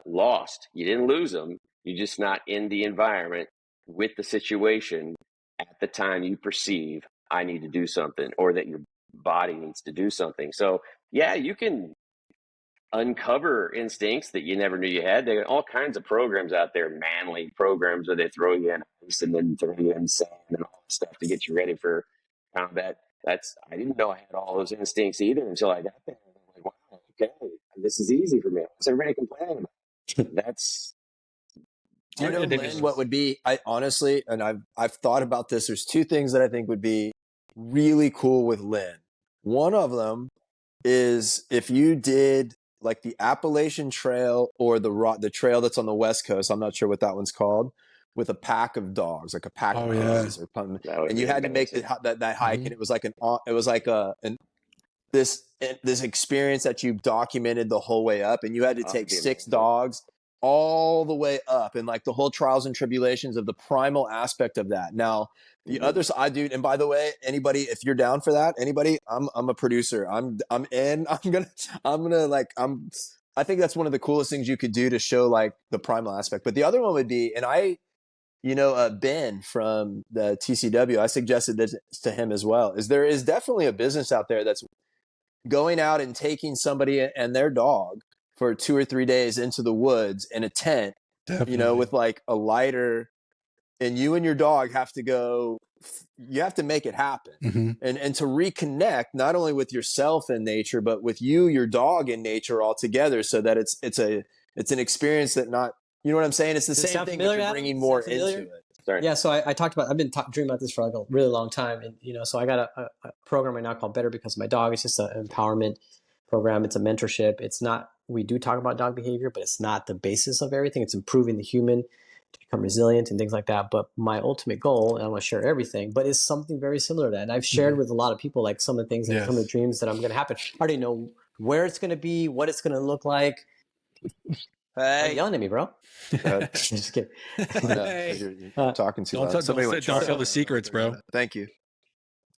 lost. You didn't lose them. You're just not in the environment with the situation at the time you perceive I need to do something, or that your body needs to do something. So yeah, you can uncover instincts that you never knew you had. There are all kinds of programs out there, manly programs where they throw you in ice and then throw you in sand and all that stuff to get you ready for combat. I didn't know I had all those instincts either until I got there. I'm like, wow, okay, this is easy for me. What's everybody complaining about? That's Do you know, Linn, what would be, I honestly, and I've thought about this. There's two things that I think would be really cool with Linn. One of them is if you did like the Appalachian Trail or the trail that's on the West Coast. I'm not sure what that one's called, with a pack of dogs, like a pack of puppies, and you had to make that hike, and it was like this experience that you documented the whole way up, and you had to take 6 dogs all the way up, and like the whole trials and tribulations of the primal aspect of that. Now, the other side, dude, and by the way, anybody, if you're down for that, anybody, I'm a producer. I'm in. I think that's one of the coolest things you could do to show like the primal aspect. But the other one would be, and Ben from the TCW, I suggested this to him as well, is there is definitely a business out there that's going out and taking somebody and their dog for 2 or 3 days into the woods in a tent, with like a lighter, and you and your dog have to go, you have to make it happen. And to reconnect not only with yourself in nature, but with you, your dog in nature all together, so that it's an experience that not, you know what I'm saying? It's the same thing, but you're bringing more into it. Sorry. Yeah, so I talked about, I've been dreaming about this for like a really long time. And, so I got a program right now called Better Because of My Dog. It's just an empowerment program. It's a mentorship. It's not, we do talk about dog behavior, but it's not the basis of everything. It's improving the human to become resilient and things like that. But my ultimate goal, and I want to share everything, but it's something very similar to that. And I've shared with a lot of people, like some of the things, and some of the dreams that I'm going to happen. I already know where it's going to be, what it's going to look like. Why are you yelling at me, bro? Just kidding. You're talking too loud. Don't tell the secrets, bro. Thank you.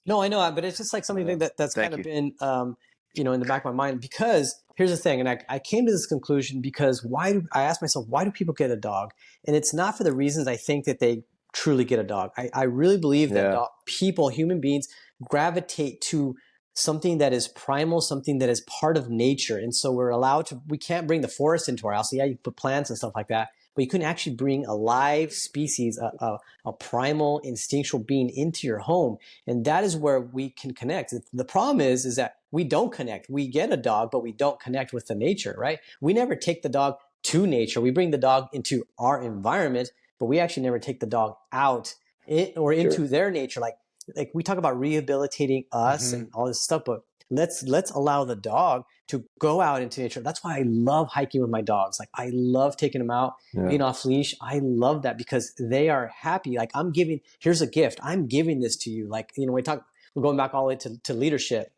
No, I know, but it's just like something that's Thank kind of you. been, in the back of my mind. Because here's the thing, and I came to this conclusion because I asked myself, why do people get a dog? And it's not for the reasons I think that they truly get a dog. I really believe that human beings, gravitate to something that is primal, something that is part of nature. And so we can't bring the forest into our house. So yeah, you put plants and stuff like that, but you couldn't actually bring a live species, a primal instinctual being into your home. And that is where we can connect. The problem is that we don't connect. We get a dog, but we don't connect with the nature, right? We never take the dog to nature. We bring the dog into our environment, but we actually never take the dog out into their nature. Like we talk about rehabilitating us and all this stuff, but let's allow the dog to go out into nature. That's why I love hiking with my dogs. Like I love taking them out, being off leash. I love that because they are happy. Like here's a gift. I'm giving this to you. Like, we're going back all the way to leadership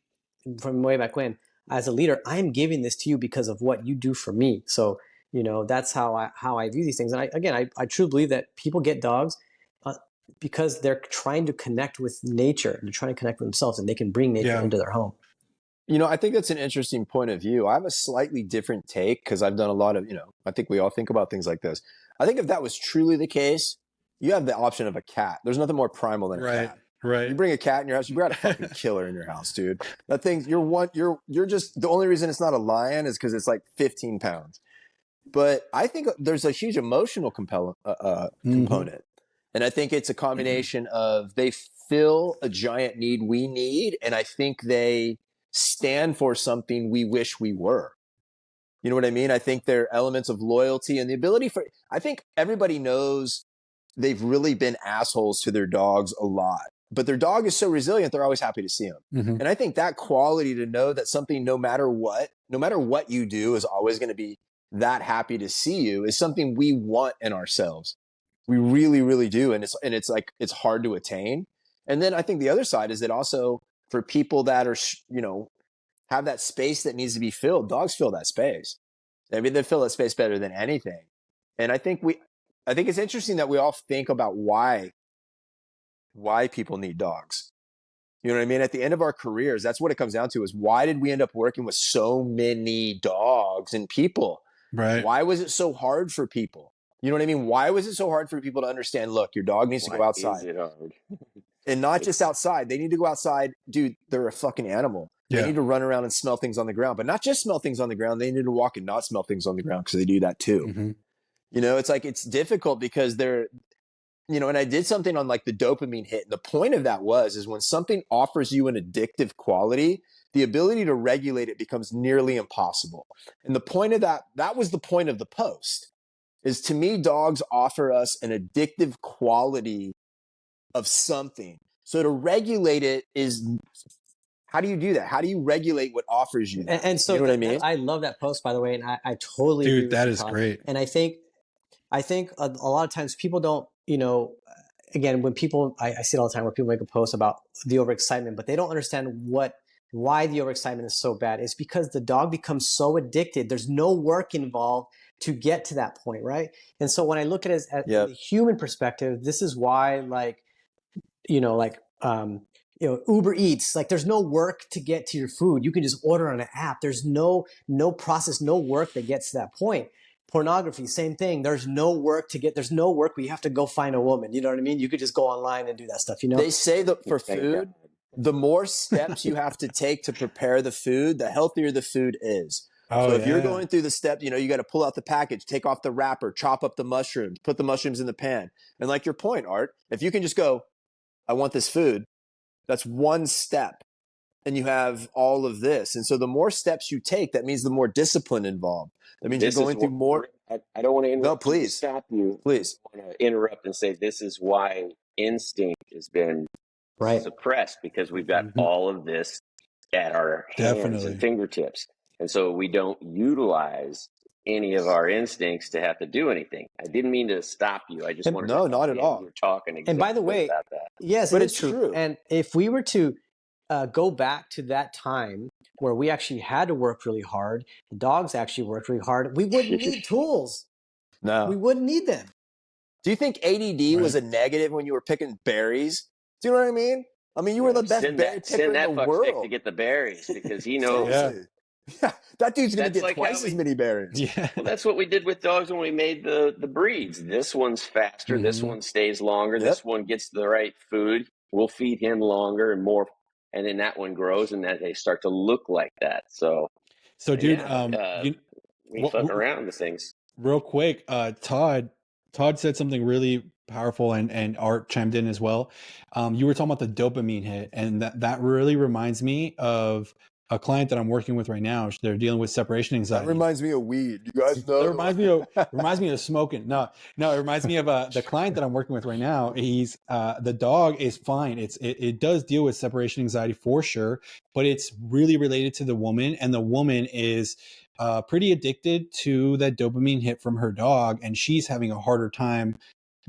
from way back when. As a leader, I'm giving this to you because of what you do for me. So, that's how I view these things. And I truly believe that people get dogs because they're trying to connect with nature. They're trying to connect with themselves, and they can bring nature into their home. I think that's an interesting point of view. I have a slightly different take because I've done a lot of, I think we all think about things like this. I think if that was truly the case, you have the option of a cat. There's nothing more primal than a cat. Right. You bring a cat in your house, you got a fucking killer in your house, dude. That thing, you're just, the only reason it's not a lion is because it's like 15 pounds. But I think there's a huge emotional component. And I think it's a combination of they fill a giant need we need, and I think they stand for something we wish we were. You know what I mean? I think there are elements of loyalty and the ability I think everybody knows they've really been assholes to their dogs a lot, but their dog is so resilient, they're always happy to see them. And I think that quality to know that something, no matter what you do, is always going to be that happy to see you is something we want in ourselves. We really, really do. And it's like, it's hard to attain. And then I think the other side is that also for people that are, have that space that needs to be filled, dogs fill that space. I mean, they fill that space better than anything. And I think it's interesting that we all think about why people need dogs. You know what I mean? At the end of our careers, that's what it comes down to is why did we end up working with so many dogs and people? Right. Why was it so hard for people? You know what I mean? Why was it so hard for people to understand, look, your dog needs to go outside. Is it hard? And not just outside. They need to go outside. Dude, they're a fucking animal. They need to run around and smell things on the ground, but not just smell things on the ground. They need to walk and not smell things on the ground because they do that too. It's like, it's difficult because they're, and I did something on like the dopamine hit. And the point of that is when something offers you an addictive quality, the ability to regulate it becomes nearly impossible. And the point of that was the point of the post. Is to me, dogs offer us an addictive quality of something. So to regulate it is, how do you do that? How do you regulate what offers you? And so you know what I mean? I love that post, by the way, and I totally agree with that you, is Todd. great. And I think a lot of times people don't, again, when people, I see it all the time where people make a post about the overexcitement, but they don't understand why the overexcitement is so bad. It's because the dog becomes so addicted. There's no work involved to get to that point, right? And so when I look at it as the human perspective, this is why, Uber Eats, like there's no work to get to your food. You can just order on an app. There's no process, no work that gets to that point. Pornography, same thing. There's no work where you have to go find a woman. You know what I mean? You could just go online and do that stuff, They say that for food, the more steps you have to take to prepare the food, the healthier the food is. So if you're going through the step, you got to pull out the package, take off the wrapper, chop up the mushrooms, put the mushrooms in the pan. And like your point, Art, if you can just go, I want this food, that's one step. And you have all of this. And so the more steps you take, that means the more discipline involved. That means you're going through more. I don't want to interrupt. No, please. Stop you. Please. I want to interrupt and say this is why instinct has been suppressed, because we've got all of this at our hands and fingertips. And so we don't utilize any of our instincts to have to do anything. I didn't mean to stop you. I just wanted to not at all. You're talking exactly and by the way, about that. yes, but it's true. And if we were to go back to that time where we actually had to work really hard, the dogs actually worked really hard, we wouldn't need tools. No. We wouldn't need them. Do you think ADD was a negative when you were picking berries? Do you know what I mean? I mean, you were the best berry picker send in that the fuck stick to world. get the berries because he knows. Seriously. Yeah, that dude's going to That's get like twice as many berries. Yeah. Well, that's what we did with dogs when we made the breeds. This one's faster. This one stays longer. Yep. This one gets the right food. We'll feed him longer and more, and then that one grows, and that they start to look like that. So Dude, we fuck around with things. Real quick, Todd said something really powerful, and Art chimed in as well. You were talking about the dopamine hit, and that really reminds me of a client that I'm working with right now. They're dealing with separation anxiety. That reminds me of weed. You guys know. It reminds me of smoking. No, it reminds me of the client that I'm working with right now. He's the dog is fine. It does deal with separation anxiety for sure, but it's really related to the woman, and the woman is pretty addicted to that dopamine hit from her dog, and she's having a harder time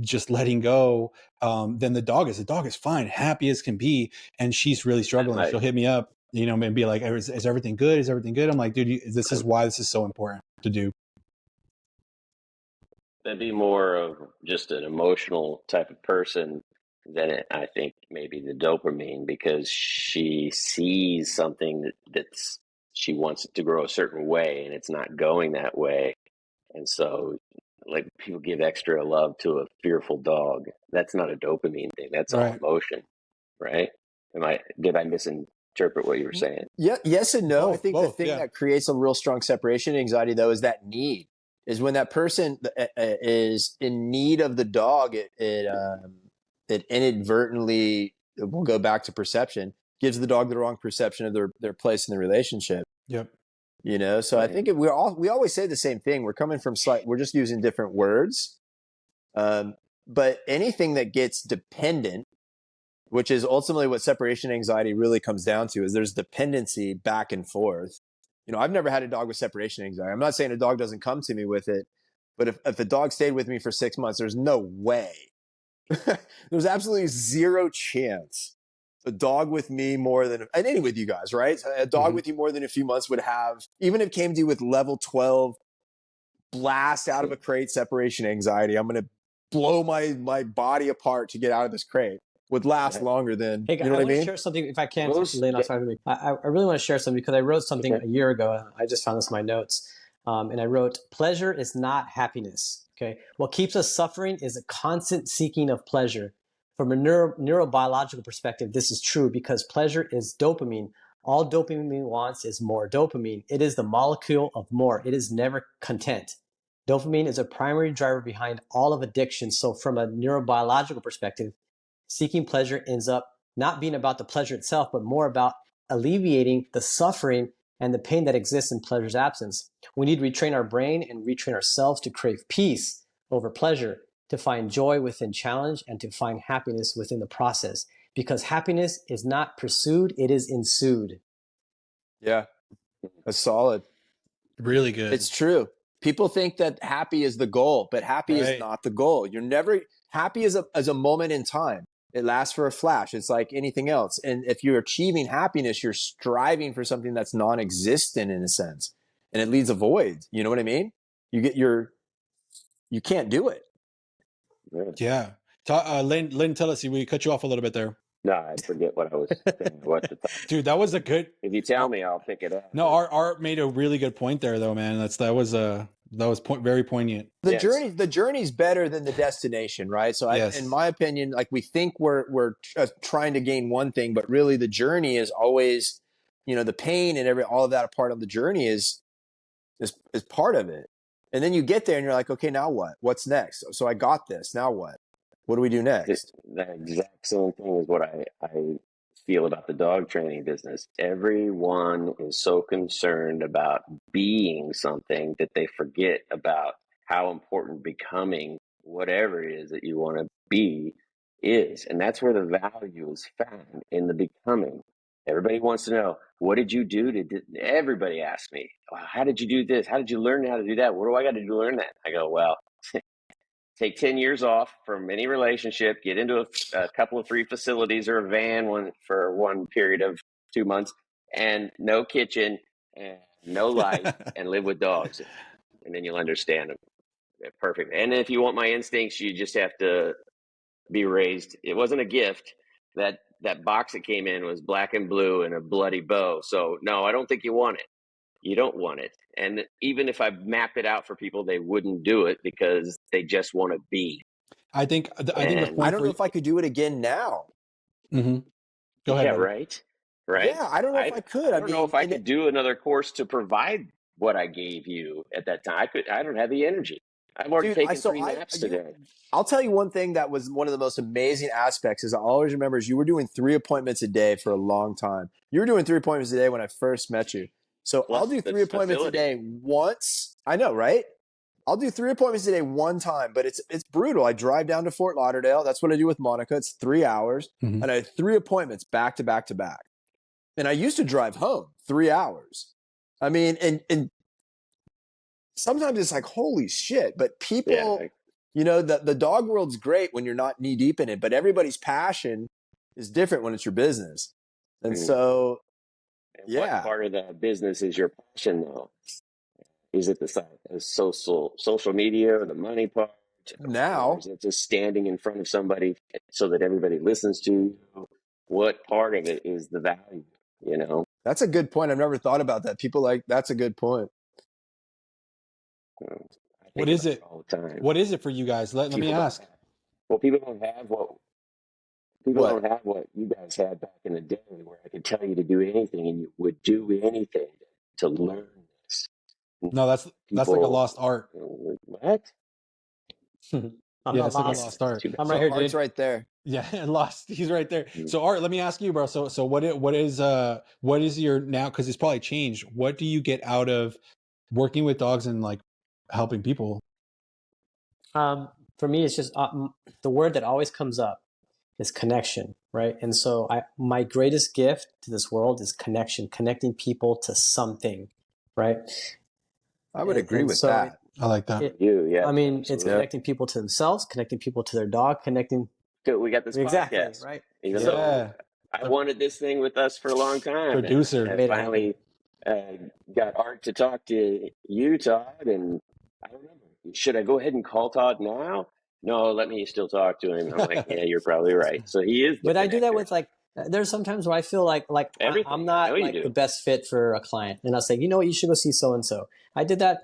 just letting go than the dog is. The dog is fine, happy as can be, and she's really struggling. Right. She'll hit me up, and be like, is everything good? Is everything good? I'm like, dude, this is why this is so important to do. That'd be more of just an emotional type of person than I think maybe the dopamine, because she sees something that's she wants it to grow a certain way and it's not going that way. And so like people give extra love to a fearful dog. That's not a dopamine thing. That's all emotion, right? Did I misinterpret what you were saying? Yeah, yes and no. I think the thing yeah. that creates a real strong separation anxiety, though, is that need. Is when that person is in need of the dog, it inadvertently, we'll go back to perception, gives the dog the wrong perception of their place in the relationship. Yep. So I think we always say the same thing. We're just using different words. But anything that gets dependent, which is ultimately what separation anxiety really comes down to, is there's dependency back and forth. I've never had a dog with separation anxiety. I'm not saying a dog doesn't come to me with it, but if the dog stayed with me for 6 months, there's no way. There's absolutely zero chance a dog with me and any with you guys, right? A dog with you more than a few months would have, even if it came to you with level 12 blast out of a crate separation anxiety, I'm going to blow my body apart to get out of this crate, would last longer than, hey, you know what I mean? I want to share something, if I can, Linn. I really want to share something because I wrote something a year ago. I just found this in my notes. And I wrote, pleasure is not happiness. Okay. What keeps us suffering is a constant seeking of pleasure. From a neurobiological perspective, this is true because pleasure is dopamine. All dopamine wants is more dopamine. It is the molecule of more. It is never content. Dopamine is a primary driver behind all of addiction. So from a neurobiological perspective, seeking pleasure ends up not being about the pleasure itself, but more about alleviating the suffering and the pain that exists in pleasure's absence. We need to retrain our brain and retrain ourselves to crave peace over pleasure, to find joy within challenge, and to find happiness within the process. Because happiness is not pursued, it is ensued. Yeah, that's solid. Really good. It's true. People think that happy is the goal, but happy is not the goal. You're never happy as a moment in time. It lasts for a flash. It's like anything else. And if you're achieving happiness, you're striving for something that's non-existent in a sense, and it leaves a void. You know what I mean? You can't do it. Yeah. Linn, tell us, we cut you off a little bit there. No, I forget what I was saying. Dude, that was a good. If you tell me, I'll pick it up. No, Art made a really good point there, though, man. That was very poignant. The journey's better than the destination, right? So, in my opinion, like we think we're trying to gain one thing, but really the journey is always, the pain and all of that a part of the journey is part of it. And then you get there and you're like, okay, now what? What's next? So I got this. Now what? What do we do next? That exact same thing is what I feel about the dog training business. Everyone is so concerned about being something that they forget about how important becoming whatever it is that you want to be is. And that's where the value is found, in the becoming. Everybody wants to know, what did you do everybody asks me, how did you do this? How did you learn how to do that? What do I got to do to learn that? I go, well, take 10 years off from any relationship, get into a couple of free facilities or a van for one period of 2 months, and no kitchen and no light and live with dogs, and then you'll understand them. Perfect. And if you want my instincts, you just have to be raised. It wasn't a gift. That box that came in was black and blue and a bloody bow. So no, I don't think you want it. You don't want it. And even if I mapped it out for people, they wouldn't do it because they just want to be. I think the And point I don't know if I could do it again now. Mhm. Go ahead, yeah, buddy. right. Yeah, I don't know if I could. I don't know if I could do another course to provide what I gave you at that time. I don't have the energy. I've already taken 3 naps today. I'll tell you one thing that was one of the most amazing aspects is I always remember is you were doing 3 appointments a day for a long time. You were doing 3 appointments a day when I first met you. So Plus I'll do 3 appointments a day once. I know, right? I'll do 3 appointments a day one time, but it's brutal. I drive down to Fort Lauderdale. That's what I do with Monica. It's 3 hours. Mhm. And I had 3 appointments back to back to back. And I used to drive home 3 hours. I mean, and sometimes it's like, holy shit. But people, you know, the dog world's great when you're not knee deep in it, but everybody's passion is different when it's your business. And so, What part of the business is your passion, though? Is it the social media or the money part? Now, or is it just standing in front of somebody so that everybody listens to you? What part of it is the value, you know? That's a good point. I've never thought about that. People like, that's a good point. What is it? All the time. What is it for you guys? Let me ask. Well, people don't have what you guys had back in the day, where I could tell you to do anything and you would do anything to learn this. No, that's like a lost art. What? I'm not it's like a lost. lost art. I'm right here, Art's dude. right there. Yeah, lost. He's right there. So Art, let me ask you, bro. So what is your now? Because it's probably changed. What do you get out of working with dogs and like helping people? For me, it's just the word that always comes up is connection, right? And so my greatest gift to this world is connection, connecting people to something, right? I would agree with that. I like that. I mean, it's connecting people to themselves, connecting people to their dog, connecting. We got this podcast, right? Even though I wanted this thing with us for a long time. Producer. And I finally got Art to talk to you, Todd, and I don't remember. Should I go ahead and call Todd now? No, let me still talk to him. I'm like, yeah, you're probably right. So he is. But I do that with like, there's sometimes where I feel like I'm not like the best fit for a client, and I'll say, you know what, you should go see so and so. I did that.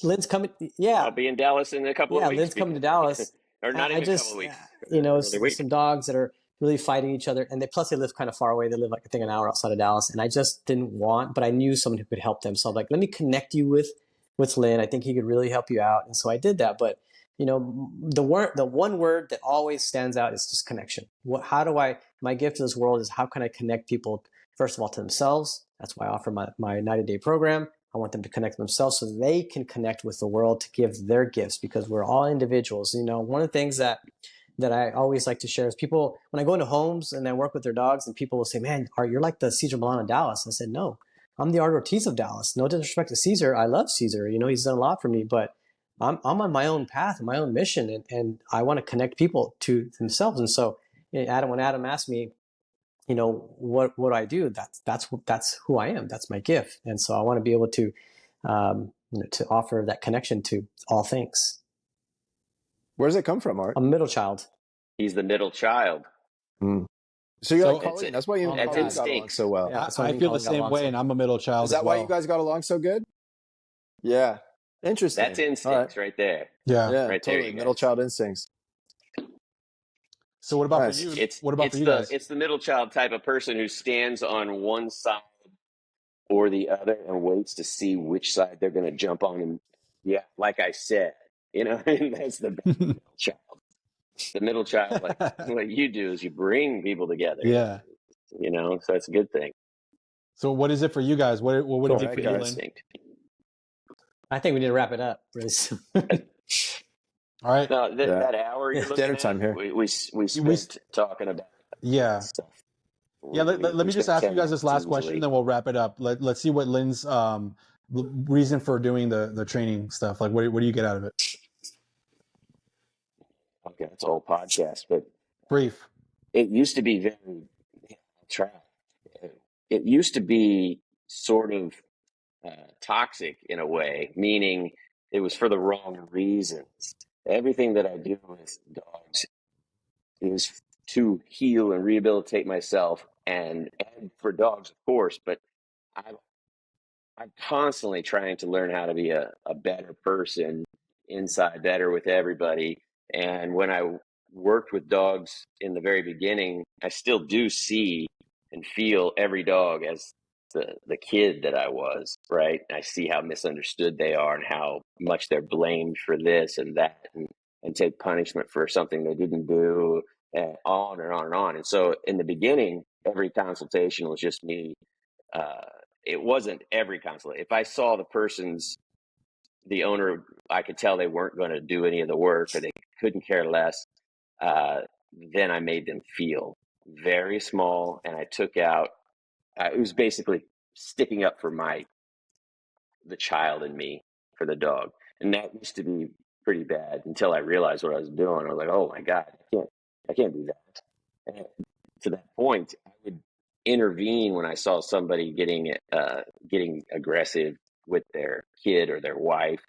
Lynn's coming. Yeah, I'll be in Dallas in a couple of weeks. Yeah, Lynn's coming to Dallas. Or not even a couple of weeks. You know, some dogs that are really fighting each other, and plus they live kind of far away. They live like I think an hour outside of Dallas, and I just didn't want, but I knew someone who could help them. So I'm like, let me connect you with Lynn. I think he could really help you out, and so I did that. But you know, the one word that always stands out is just connection. My gift to this world is how can I connect people, first of all, to themselves. That's why I offer my 90-day program. I want them to connect themselves so they can connect with the world to give their gifts, because we're all individuals. You know, one of the things that I always like to share is people, when I go into homes and I work with their dogs, and people will say, man, Art, you're like the Cesar Millan of Dallas. I said, no, I'm the Art Ortiz of Dallas. No disrespect to Cesar. I love Cesar. You know, he's done a lot for me, but I'm on my own path and my own mission, and I want to connect people to themselves. And so when Adam asked me, you know, what I do, that's who I am. That's my gift. And so I want to be able to, to offer that connection to all things. Where does it come from, Art? I'm a middle child. He's the middle child. So you're like Colleen. That's why you and Colleen got along so well. Yeah, I feel the same way, and I'm a middle child. Is that why you guys got along so good? Yeah. Interesting. That's instincts right there. Yeah, right totally. there. Middle child instincts. So what about for you? What about for you guys? It's the middle child type of person who stands on one side or the other and waits to see which side they're going to jump on. And yeah, like I said, you know, that's the middle child. The middle child, like what you do is you bring people together. Yeah. You know, so it's a good thing. So what is it for you guys? What did you feel, Lynn? I think we need to wrap it up really soon. All right. No, that hour you're dinner time here. We spent talking about stuff. Yeah, let me just ask you guys this last question, then we'll wrap it up. Let's see what Lynn's reason for doing the training stuff. Like, what do you get out of it? Okay, it's a whole podcast, but brief. It used to be very it used to be sort of toxic in a way, meaning it was for the wrong reasons. Everything that I do with dogs is to heal and rehabilitate myself and for dogs, of course, but I I'm constantly trying to learn how to be a better person inside, better with everybody. And when I worked with dogs in the very beginning, I still do see and feel every dog as the kid that I was, right? I see how misunderstood they are and how much they're blamed for this and that and take punishment for something they didn't do and on and on and on. And so in the beginning, every consultation was just me uh, it wasn't every consult. If I saw the owner, I could tell they weren't going to do any of the work or they couldn't care less. Uh, then I made them feel very small, and I took out. It was basically sticking up for the child in me for the dog, and that used to be pretty bad until I realized what I was doing. I was like, oh my god, I can't do that. And to that point, I would intervene when I saw somebody getting aggressive with their kid or their wife.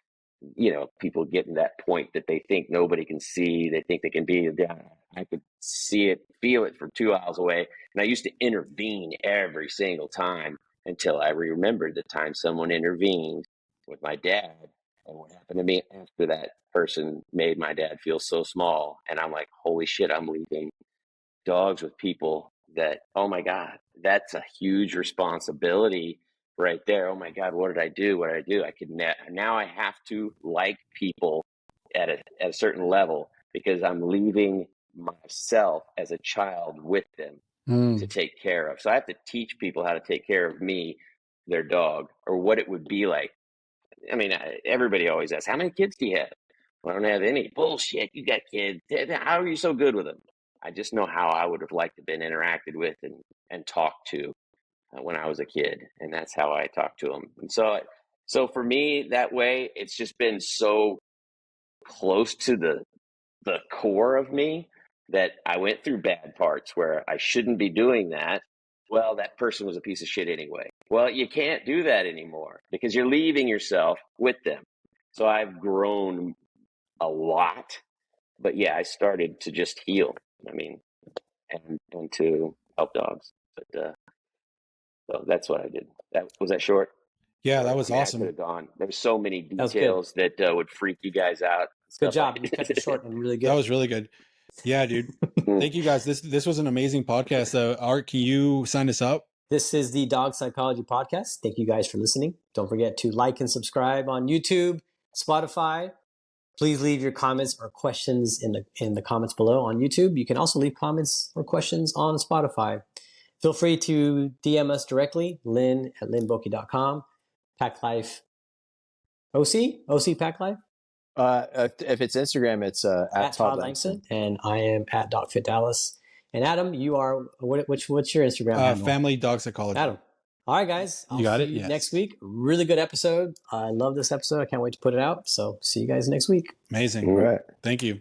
You know, people getting that point that they think nobody can see. They think they can be down. I could see it, feel it from 2 miles away, and I used to intervene every single time until I remembered the time someone intervened with my dad and what happened to me after that person made my dad feel so small. And I'm like, holy shit, I'm leaving dogs with people that, oh my God, that's a huge responsibility right there. Oh my God, what did I do? What did I do? Now I have to like people at a certain level because I'm leaving myself as a child with them to take care of. So I have to teach people how to take care of me, their dog, or what it would be like. I mean, everybody always asks, how many kids do you have? Well, I don't have any. Bullshit, you got kids. How are you so good with them? I just know how I would have liked to have been interacted with and talked to when I was a kid. And that's how I talked to them. And so for me, that way, it's just been so close to the core of me that I went through bad parts where I shouldn't be doing that. Well, that person was a piece of shit anyway. Well, you can't do that anymore because you're leaving yourself with them. So I've grown a lot, but yeah, I started to just heal. I mean, and to help dogs. But so that's what I did. Was that short? Yeah, Or, that was I mean, I awesome. could have gone. There's so many That was good. details that would freak you guys out. Good Stuff job. like You kept it short and really good. That was really good. Yeah, dude. Thank you guys. This was an amazing podcast. Art, can you sign us up? This is the Dog Psychology Podcast. Thank you guys for listening. Don't forget to like and subscribe on YouTube, Spotify. Please leave your comments or questions in the comments below on YouTube. You can also leave comments or questions on Spotify. Feel free to DM us directly, Linn at linnboyke.com, Pack Life OC Pack Life. If it's Instagram, it's at Todd Langston. And I am at DocFitDallas. And Adam, you are what's your Instagram handle? Family Dog Psychology. Adam. All right, guys. You got it? See you Yes. next week. Really good episode. I love this episode. I can't wait to put it out. So see you guys next week. Amazing. All right. Thank you.